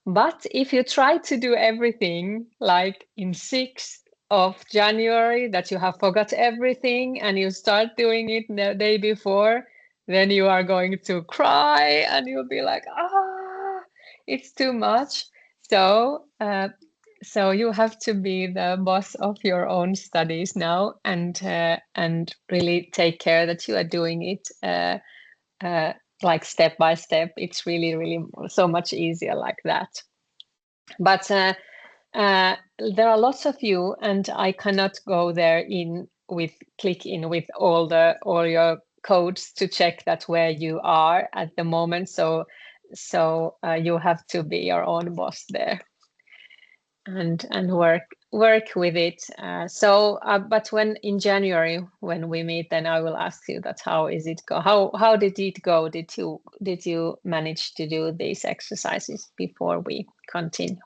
But if you try to do everything like in 6th of January, that you have forgot everything and you start doing it the day before, then you are going to cry and you'll be like, it's too much. So you have to be the boss of your own studies now and really take care that you are doing it like step by step. It's really, really so much easier like that. But there are lots of you, and I cannot go there click in with all your codes to check that where you are at the moment. So you have to be your own boss there and work with it. But when in January when we meet, then I will ask you that how is it go? How did it go? Did you manage to do these exercises before we continue?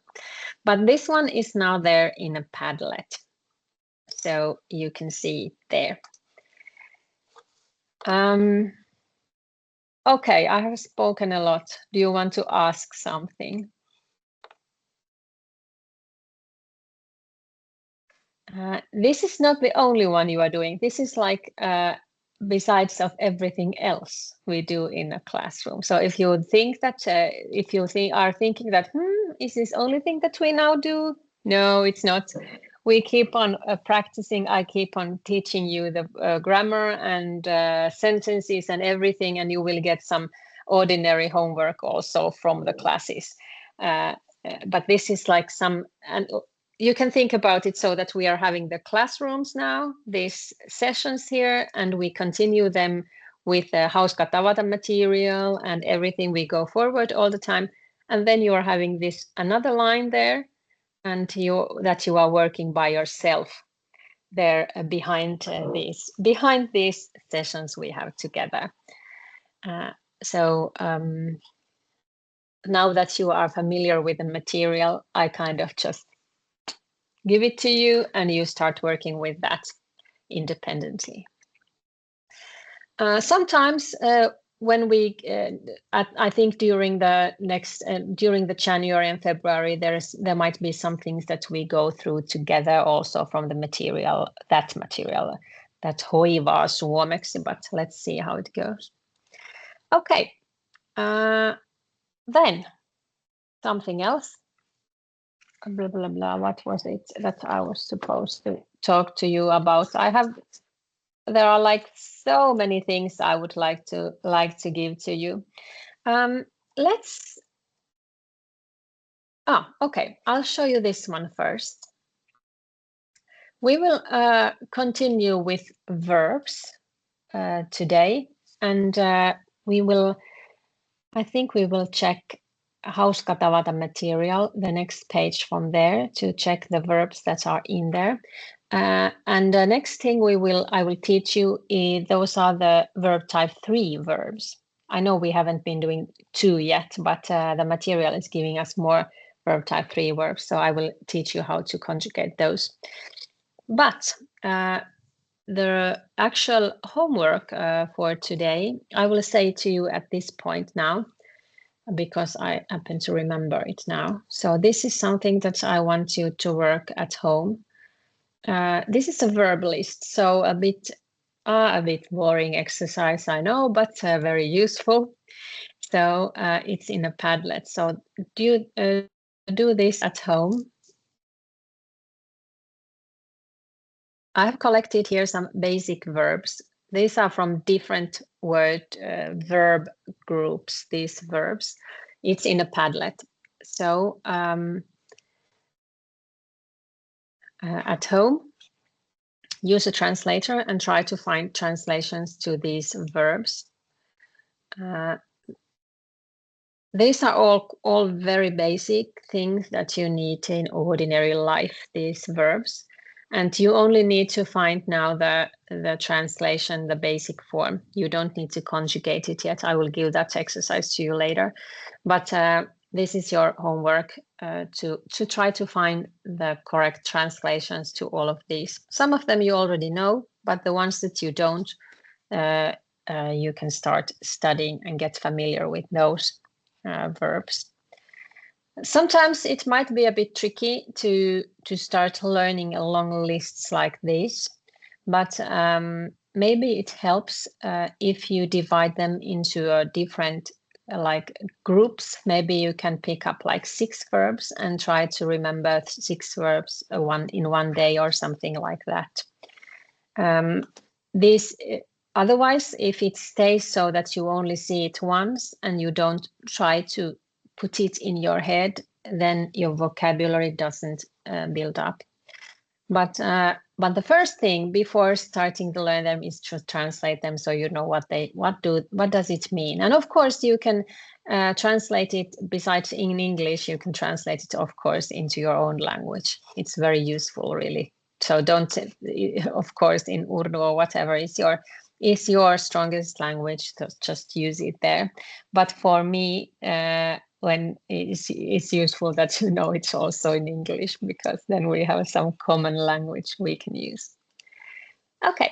But this one is now there in a Padlet, so you can see it there. Okay, I have spoken a lot. Do you want to ask something? This is not the only one you are doing. This is like besides of everything else we do in a classroom. So if you think that, are thinking that, is this only thing that we now do? No, it's not. We keep on practicing. I keep on teaching you the grammar and sentences and everything, and you will get some ordinary homework also from the classes. But this is like and you can think about it so that we are having the classrooms now, these sessions here, and we continue them with the hauska tavata material and everything. We go forward all the time. And then you are having this another line there, and that you are working by yourself there behind these sessions we have together. So now that you are familiar with the material, I kind of just give it to you and you start working with that independently. Sometimes when we, I think during the January and February, there might be some things that we go through together also from the material, that hoivaa suomeksi, but let's see how it goes. Okay, then something else. Blah, blah, blah. What was it that I was supposed to talk to you about? There are like so many things I would like to give to you. Okay, I'll show you this one first. We will continue with verbs today, and I think we will check hauska tavata material, the next page from there, to check the verbs that are in there. And the next thing I will teach you those are the verb type 3 verbs. I know we haven't been doing 2 yet, but the material is giving us more verb type 3 verbs, so I will teach you how to conjugate those. But the actual homework for today, I will say to you at this point now, because I happen to remember it now. So this is something that I want you to work at home. This is a verb list, so a bit boring exercise, I know, but very useful. So it's in a Padlet. So do you do this at home? I've collected here some basic verbs. These are from different verb groups, these verbs. It's in a Padlet. So at home, use a translator and try to find translations to these verbs. These are all very basic things that you need in ordinary life, these verbs. And you only need to find now the translation, the basic form. You don't need to conjugate it yet. I will give that exercise to you later. But this is your homework to try to find the correct translations to all of these. Some of them you already know, but the ones that you don't, you can start studying and get familiar with those verbs. Sometimes it might be a bit tricky to start learning long lists like this, but maybe it helps if you divide them into different like groups. Maybe you can pick up like 6 verbs and try to remember 6 verbs in one day or something like that. This otherwise, if it stays so that you only see it once and you don't try to put it in your head, then your vocabulary doesn't build up. But the first thing before starting to learn them is to translate them so you know what does it mean. And of course you can translate it, besides in English, you can translate it of course into your own language. It's very useful really. So don't, of course, in Urdu or whatever is your strongest language, just use it there. But for me, when it's useful that you know it's also in English, because then we have some common language we can use. Okay,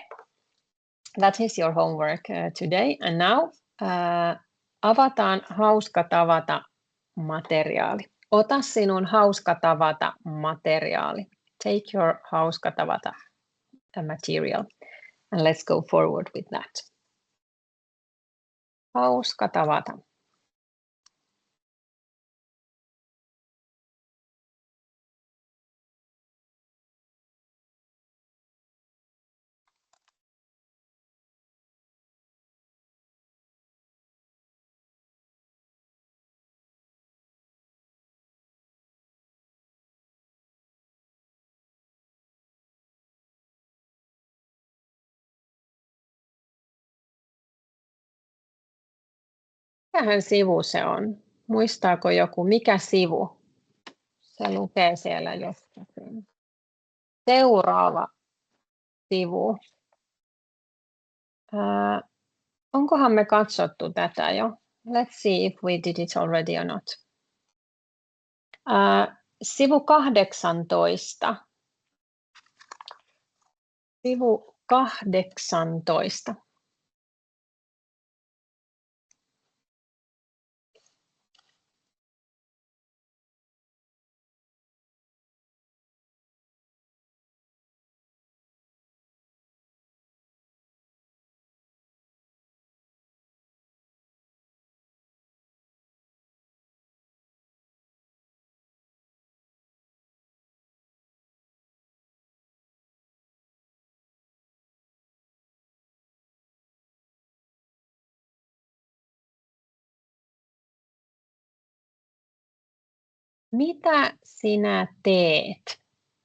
that is your homework today. And now avataan hauska tavata materiaali. Ota sinun hauska tavata materiaali. Take your hauska tavata material. And let's go forward with that. Hauska tavata. Mikähän sivu se on? Muistaako joku, mikä sivu? Se lukee siellä jossakin. Seuraava sivu. Onkohan me katsottu tätä jo? Let's see if we did it already or not. Sivu 18. Sivu 18. Mitä sinä teet?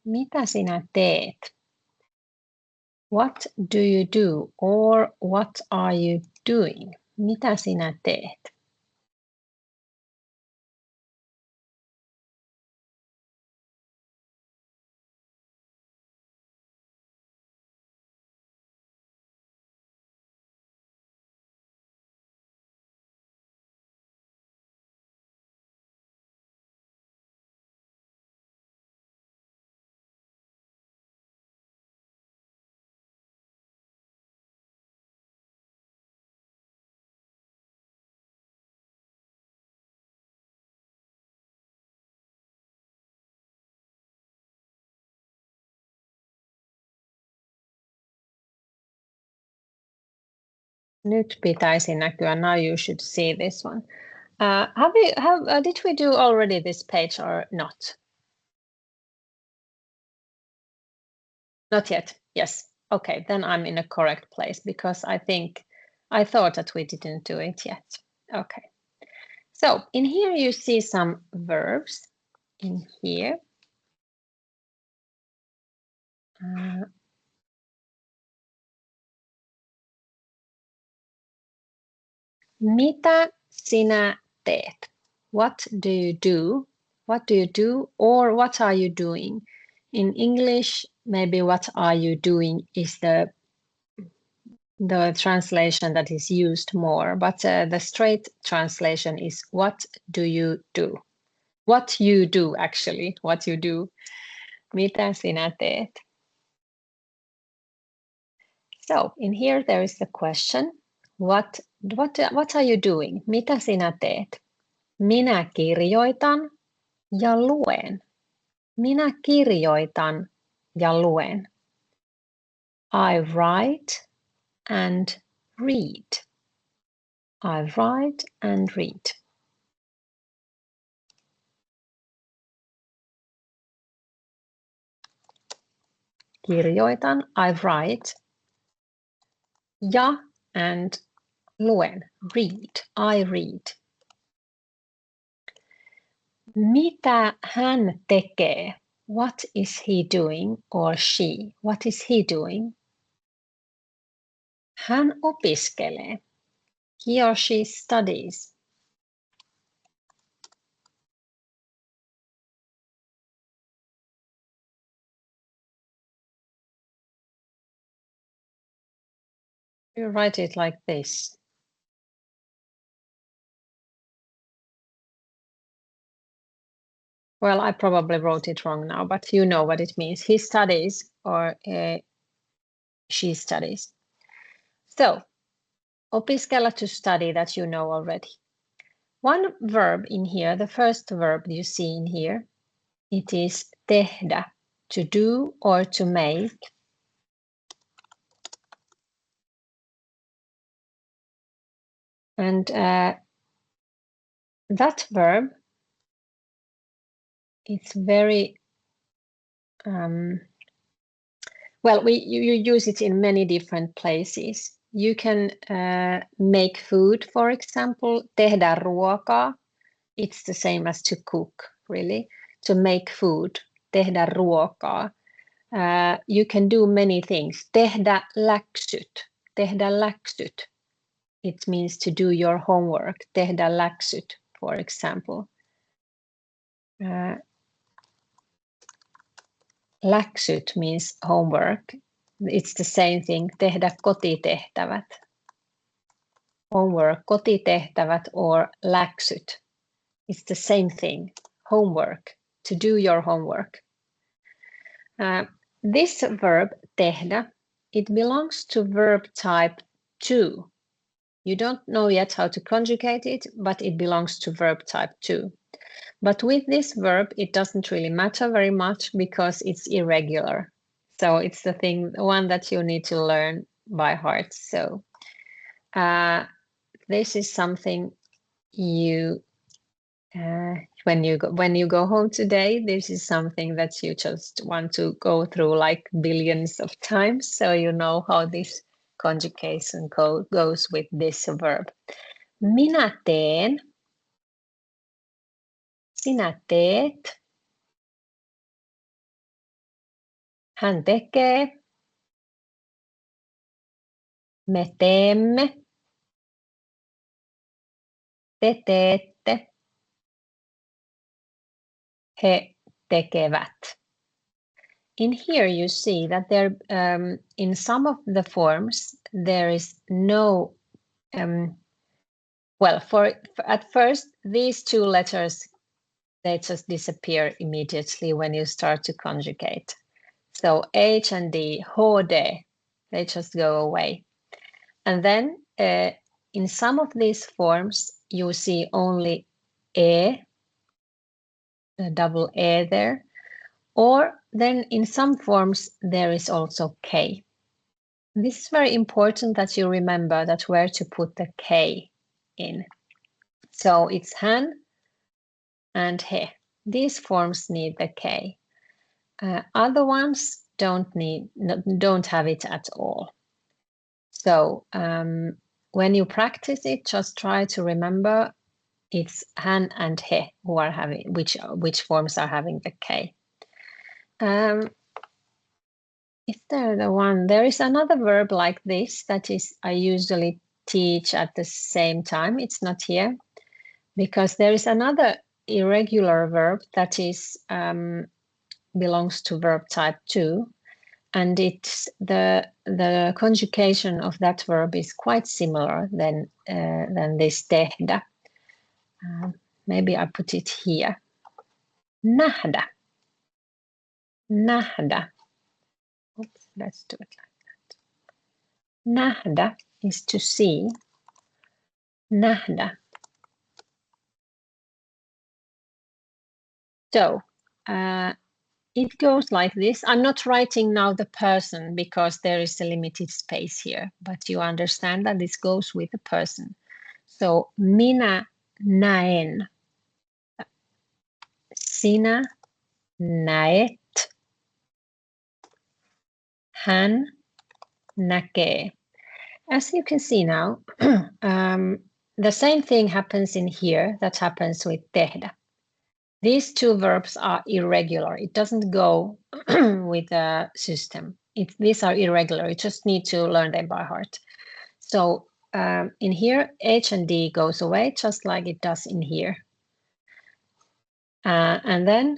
Mitä sinä teet? What do you do or what are you doing? Mitä sinä teet? Nyt pitäisi näkyä. Now you should see this one. Did we do already this page or not? Not yet. Yes. Okay, then I'm in a correct place because I thought that we didn't do it yet. Okay. So in here you see some verbs in here. Mitä sinä teet? What do you do? What do you do or what are you doing? In English, maybe what are you doing is the translation that is used more, but the straight translation is what do you do? What you do actually, what you do. Mitä sinä teet? So in here there is the question, what are you doing? Mitä sinä teet? Minä kirjoitan ja luen. Minä kirjoitan ja luen. I write and read. I write and read. Kirjoitan, I write. Ja and luen. Read, I read. Mitä hän tekee? What is he doing or she? What is he doing? Hän opiskelee. He or she studies. You write it like this. Well, I probably wrote it wrong now, but you know what it means. He studies or she studies. So, opiskella, to study, that you know already. One verb in here, the first verb you see in here, it is tehdä, to do or to make. And that verb, it's very, well, you use it in many different places. You can make food, for example, tehdä ruokaa. It's the same as to cook, really. To make food, tehdä ruokaa. You can do many things. Tehdä läksyt. Tehdä läksyt. It means to do your homework. Tehdä läksyt, for example. Läksyt means homework. It's the same thing. Tehdä kotitehtävät. Homework, kotitehtävät or läksyt. It's the same thing. Homework, to do your homework. This verb, tehdä, it belongs to verb type to. You don't know yet how to conjugate it, but it belongs to verb type to. But with this verb, it doesn't really matter very much because it's irregular. So it's the one that you need to learn by heart. So this is something you, when you go home today, this is something that you just want to go through like billions of times, so you know how this conjugation goes with this verb. Minä teen. Sinä teet. Hän tekee. Me teemme. Te teette. He tekevät. In here you see that there, in some of the forms, there is no, well, at first, these two letters, they just disappear immediately when you start to conjugate. So H and D, HD, they just go away. And then in some of these forms, you see only E, a double E there. Or then in some forms, there is also K. This is very important that you remember that where to put the K in. So it's hän and he. These forms need the K. Other ones don't have it at all. So when you practice it, just try to remember it's hän and he who are having which forms are having the K. Is there the one? There is another verb like this that is I usually teach at the same time. It's not here because there is another irregular verb that is belongs to verb type 2, and it's the conjugation of that verb is quite similar than this tehdä. Maybe I put it here. Nähdä. Nähdä. Oops, let's do it like that. Nähdä is to see. Nähdä. So it goes like this. I'm not writing now the person because there is a limited space here, but you understand that this goes with the person. So minä näen. Sinä näet. Hän näkee. As you can see now, the same thing happens in here that happens with tehdä. These two verbs are irregular. It doesn't go with the system. These are irregular. You just need to learn them by heart. So in here, H and D goes away just like it does in here. And then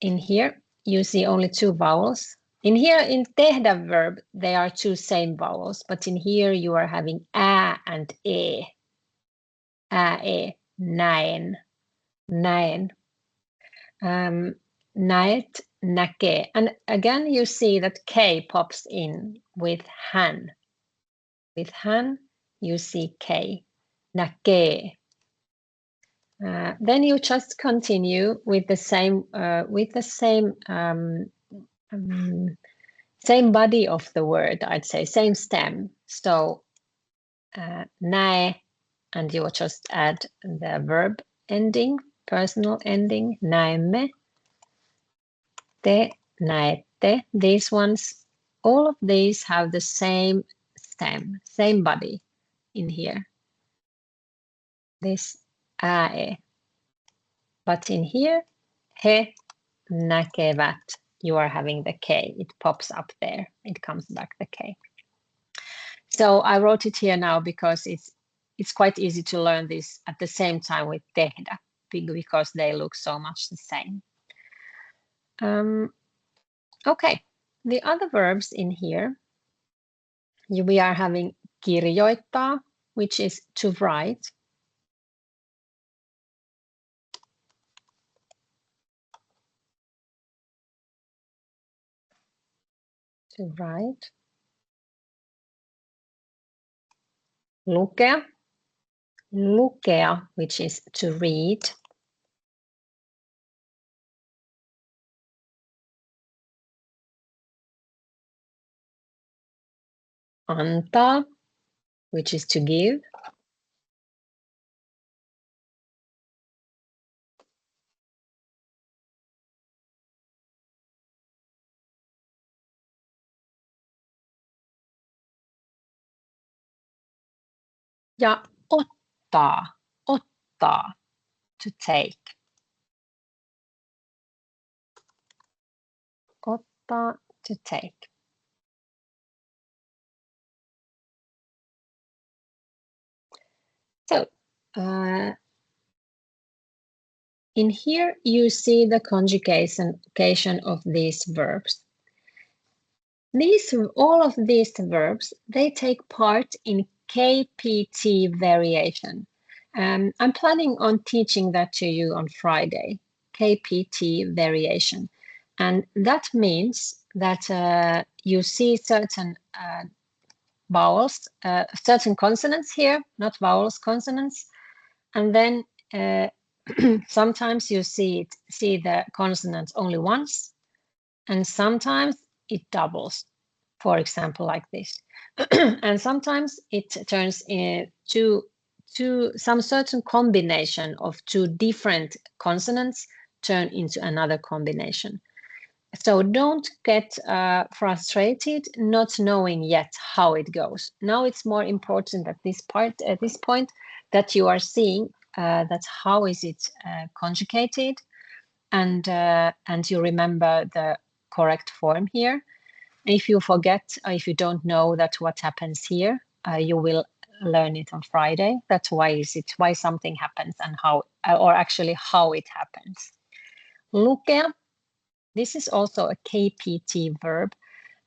in here, you see only two vowels. In here, in tehdä verb, they are two same vowels, but in here you are having ä and e. Ä, e, näen, näen. Näet, näkee. And again, you see that K pops in with hän. With hän, you see K, näkee. Then you just continue with the same body of the word, I'd say, same stem. So näe, and you just add the verb ending, personal ending, näemme, te näette. These ones, all of these have the same stem, same body in here. This ääe. But in here, he näkevät, you are having the K. It pops up there. It comes back the K. So I wrote it here now because it's quite easy to learn this at the same time with tehdä because they look so much the same. Okay, the other verbs in here, we are having kirjoittaa, which is to write. To write. Lukea. Lukea, which is to read. Antaa, which is to give. Ja ottaa, ottaa, to take. Ottaa, to take. So, in here you see the conjugation of these verbs. All of these verbs, they take part in KPT variation. I'm planning on teaching that to you on Friday, KPT variation. And that means that you see certain vowels, certain consonants here, not vowels, consonants. And then sometimes you see the consonants only once, and sometimes it doubles. for example, like this. And sometimes it turns into some certain combination of two different consonants turn into another combination. So don't get frustrated not knowing yet how it goes. Now it's more important at this point that you are seeing that how is it conjugated, and you remember the correct form here. If you forget, if you don't know that what happens here, you will learn it on Friday. That's why something happens and how, or actually how it happens. Lukea. This is also a KPT verb,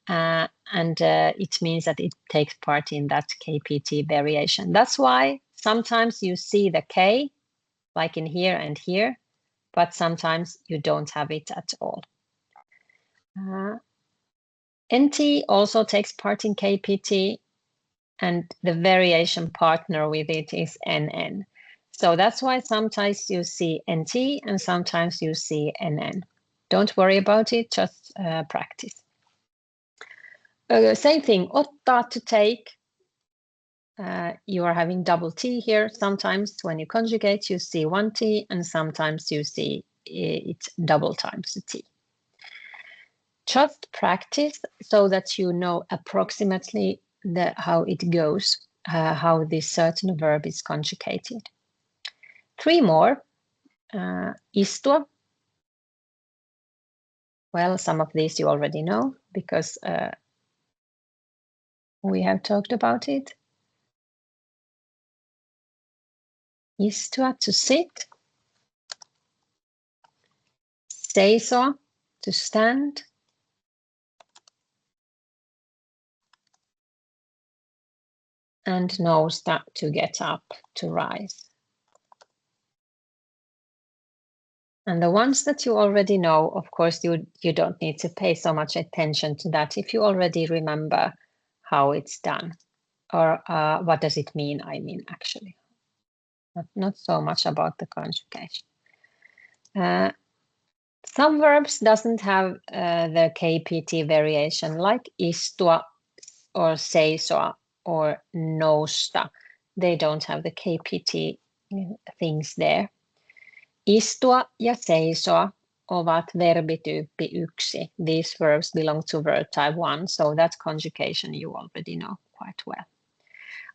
and it means that it takes part in that KPT variation. That's why sometimes you see the K, like in here and here, but sometimes you don't have it at all. NT also takes part in KPT, and the variation partner with it is NN. So that's why sometimes you see NT and sometimes you see NN. Don't worry about it, just practice. Same thing, ottaa, to take. You are having double T here. Sometimes when you conjugate, you see one T, and sometimes you see it double times the T. Just practice so that you know approximately how it goes, how this certain verb is conjugated. 3 more. Istua. Well, some of these you already know because we have talked about it. Istua, to sit. Seisoa, to stand. And nousta, to get up, to rise. And the ones that you already know, of course, you don't need to pay so much attention to that if you already remember how it's done. Or what does it mean, I mean, actually. Not so much about the conjugation. Some verbs doesn't have the KPT variation, like istua or seisoa or nousta. They don't have the KPT things there. Istua ja seisoa ovat verbityyppi 1. These verbs belong to verb type 1, so that conjugation you already know quite well.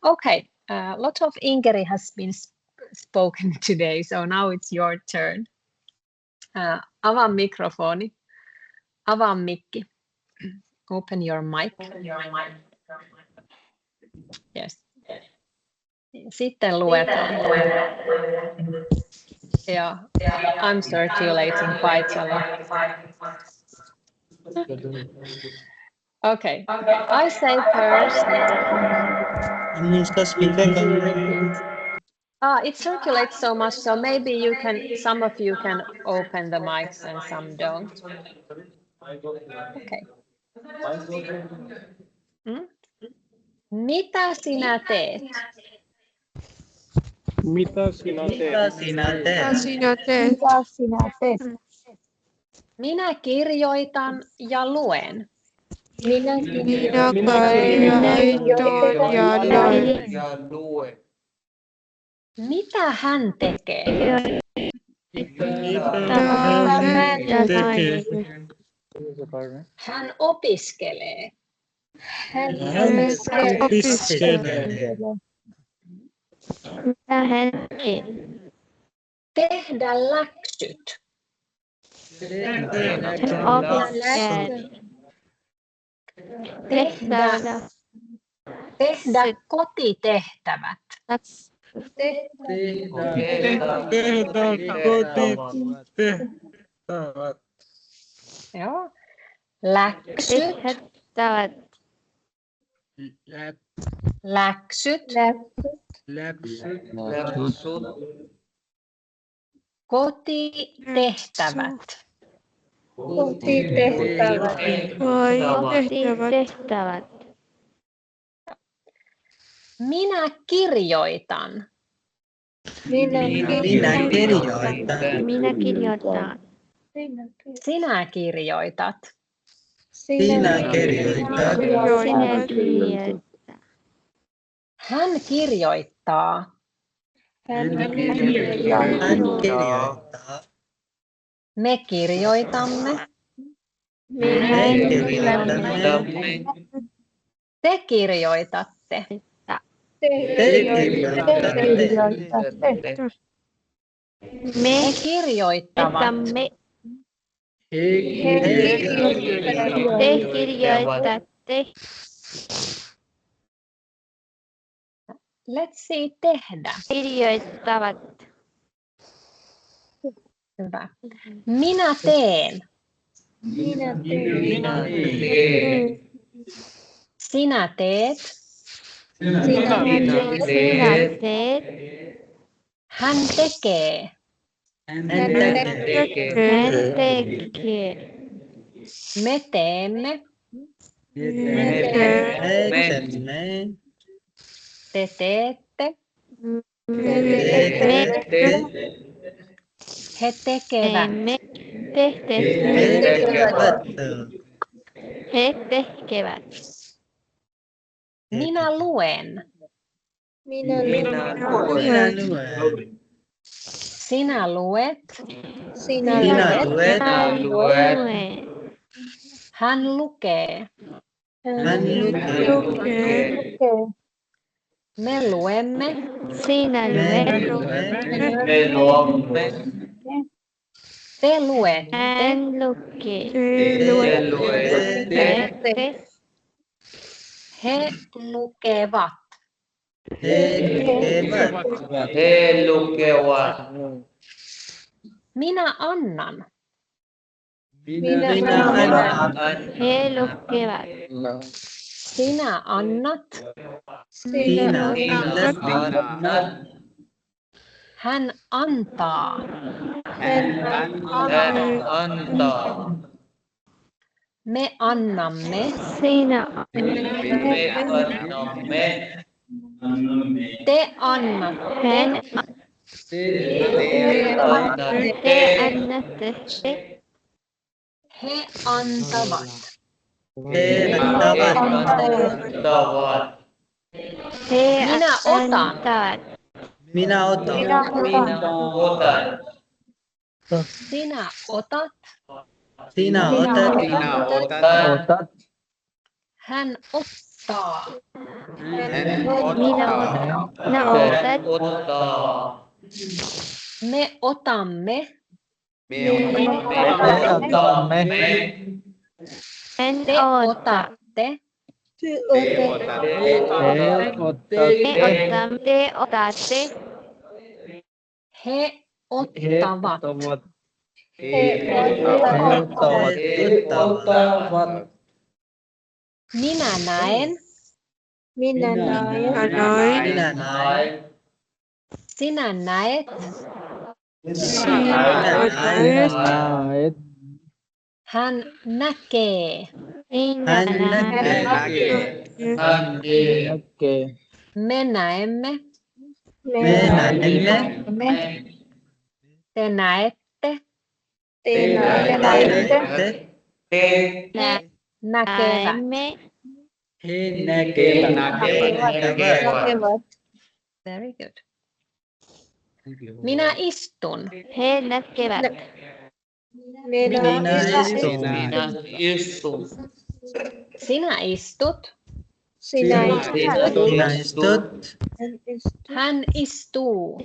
Okay, a lot of Inkeri has been spoken today, so now it's your turn. Avaa mikrofoni. Avaa mikki. Open your mic. Yes. Sitten luetaan. Yeah, I'm circulating quite a lot. Okay, I say first. It circulates so much, so maybe some of you can open the mics and some don't. Okay. Mitä sinä teet? Mitä sinä teet? Minä kirjoitan ja luen. Minä kirjoitan ja luen. Mitä hän tekee? Hän opiskelee. Tehdä läksyt. Tehdä kotitehtävät. Joo. Läksyt. Kotitehtävät. Minä kirjoitan. Sinä kirjoitat. Sinä kirjoitat. Sinä kirjoitat. Hän kirjoittaa. Hän kirjoittaa. Me kirjoitamme. Me kirjoitamme. Te kirjoitatte. Te kirjoitatte. Me He kirjoittavat. kirjoitamme. He Te kirjoitatte. Let's see, tehdä. Kirjoittavat. Hyvä. Minä teen. Minä Sinä teet. Sinä teet. Hän tekee. Hän tekee. Me teemme. Te teette. He tekevät. He tekevät. Minä luen. Sinä luet. Hän lukee. Me luemme. Sinä luet. Te luette. Hän lukee. He lukevat. He lukevat. Minä annan. He lukevat. Sinä annat. Hän antaa. Antaa. Me annamme. Sinä Me annamme. Te annatte. te annatte. He antavat. Antavat. He Minä otan. antavat. Minä otan. Otan. Sinä otat. Sinä otat. Otat. Hän ottaa. Minä otat. Ottaa. Me otamme. Otamme. En Te ota. otatte. Te otatte. He ottavat. Ottavat. Minä näen. Minä näen. Sinä näet. Hän näkee. Minä näen. Me näemme. Me näemme. Te näette. Näkevät. Näemme. He näkevät. Very good. Minä istun. He näkevät. Minä istun. Istun. Sinä istut. Sinä istut. Hän istuu.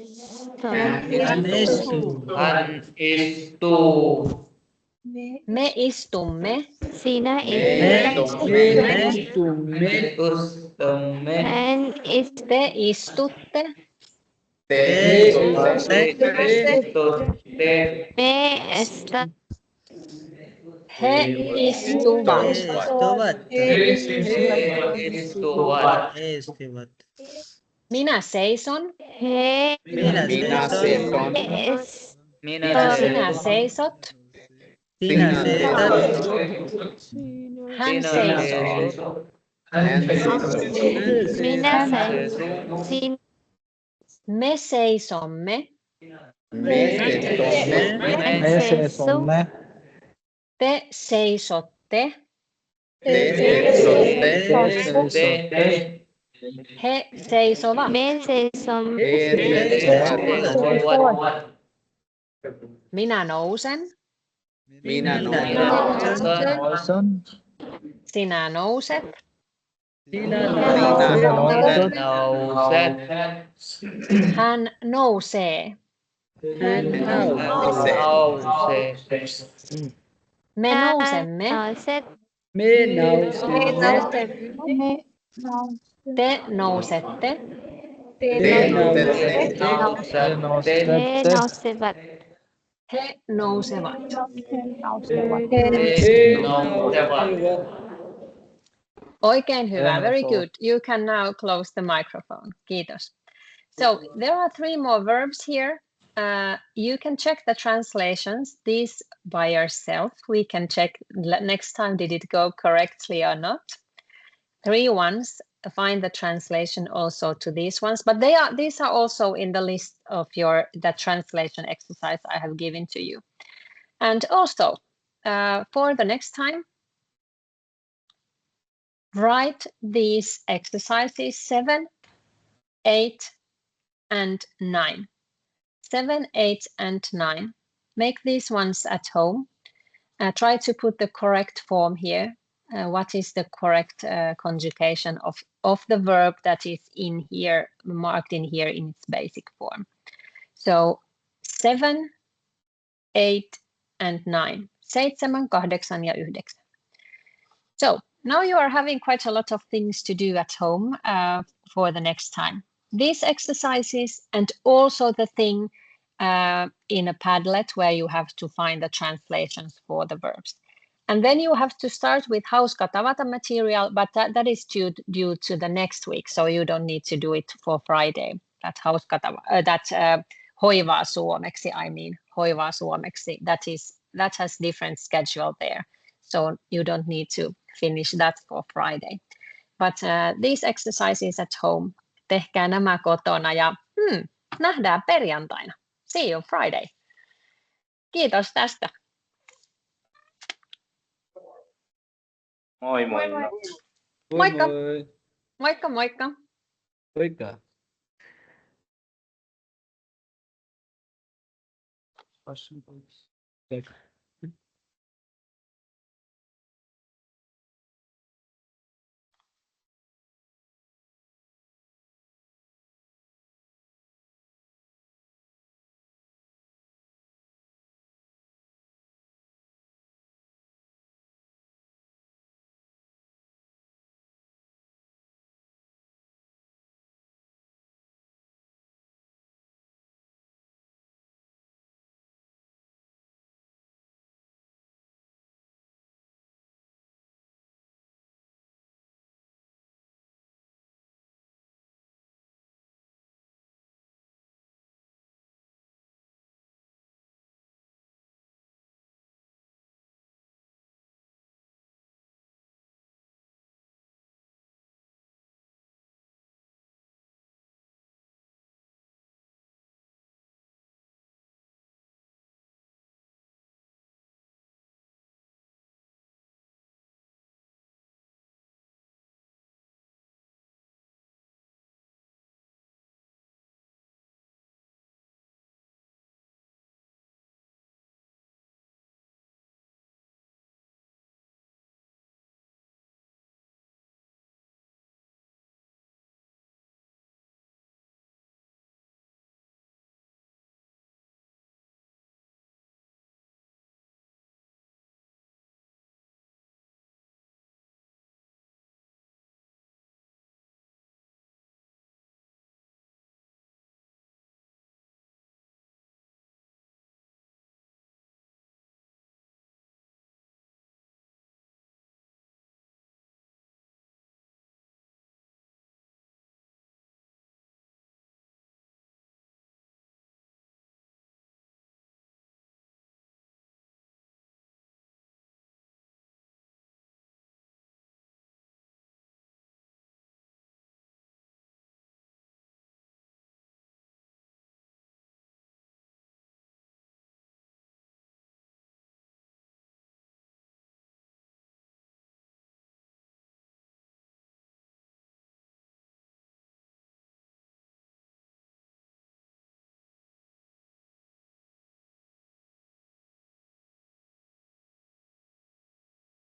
Hän istuu. Hän istuu. Me istumme. Sinä Me istumme. Hän Te istutte. Te istutte. Me esta. He istuvat. Istuvat. Minä seison. He Minä seison. Sinä seisot. Sinä seisot. Hän seisoo. minä seisin. Me seisomme. Me seisomme. Te seisotte. Te seisotte. He seisovat. Me seisomme. He seisovat. Minä nousen. Minä Nousen. Sinä nouset. Sinä Nouset. Hän nousee. Hän Nousee. Me nousemme. Nouset. Me nousemme. Te nousette. Te nousette. He nousevat. He nousevat. He nousevat. Oikein hyvä. Very good. You can now close the microphone. Kiitos. So there are 3 more verbs here. You can check the translations, these by yourself. We can check next time, did it go correctly or not? 3 ones, find the translation also to these ones, but these are also in the list of the translation exercise I have given to you. And also, for the next time, write these exercises 7, 8, and 9. 7, 8, and 9. Make these ones at home. Try to put the correct form here. What is the correct conjugation of the verb that is in here, marked in here in its basic form. So 7, 8, and 9. 7, 8 ja 9. So now you are having quite a lot of things to do at home for the next time. These exercises and also the thing in a Padlet where you have to find the translations for the verbs. And then you have to start with hauska tavata material, but that is due to the next week, so you don't need to do it for Friday. That hoivaa suomeksi, I mean, hoivaa suomeksi, that has different schedule there. So you don't need to finish that for Friday. But these exercises at home, tehkää nämä kotona ja nähdään perjantaina. See you Friday. Kiitos tästä. Moi moi. Moikka. Moikka, moikka. Moikka.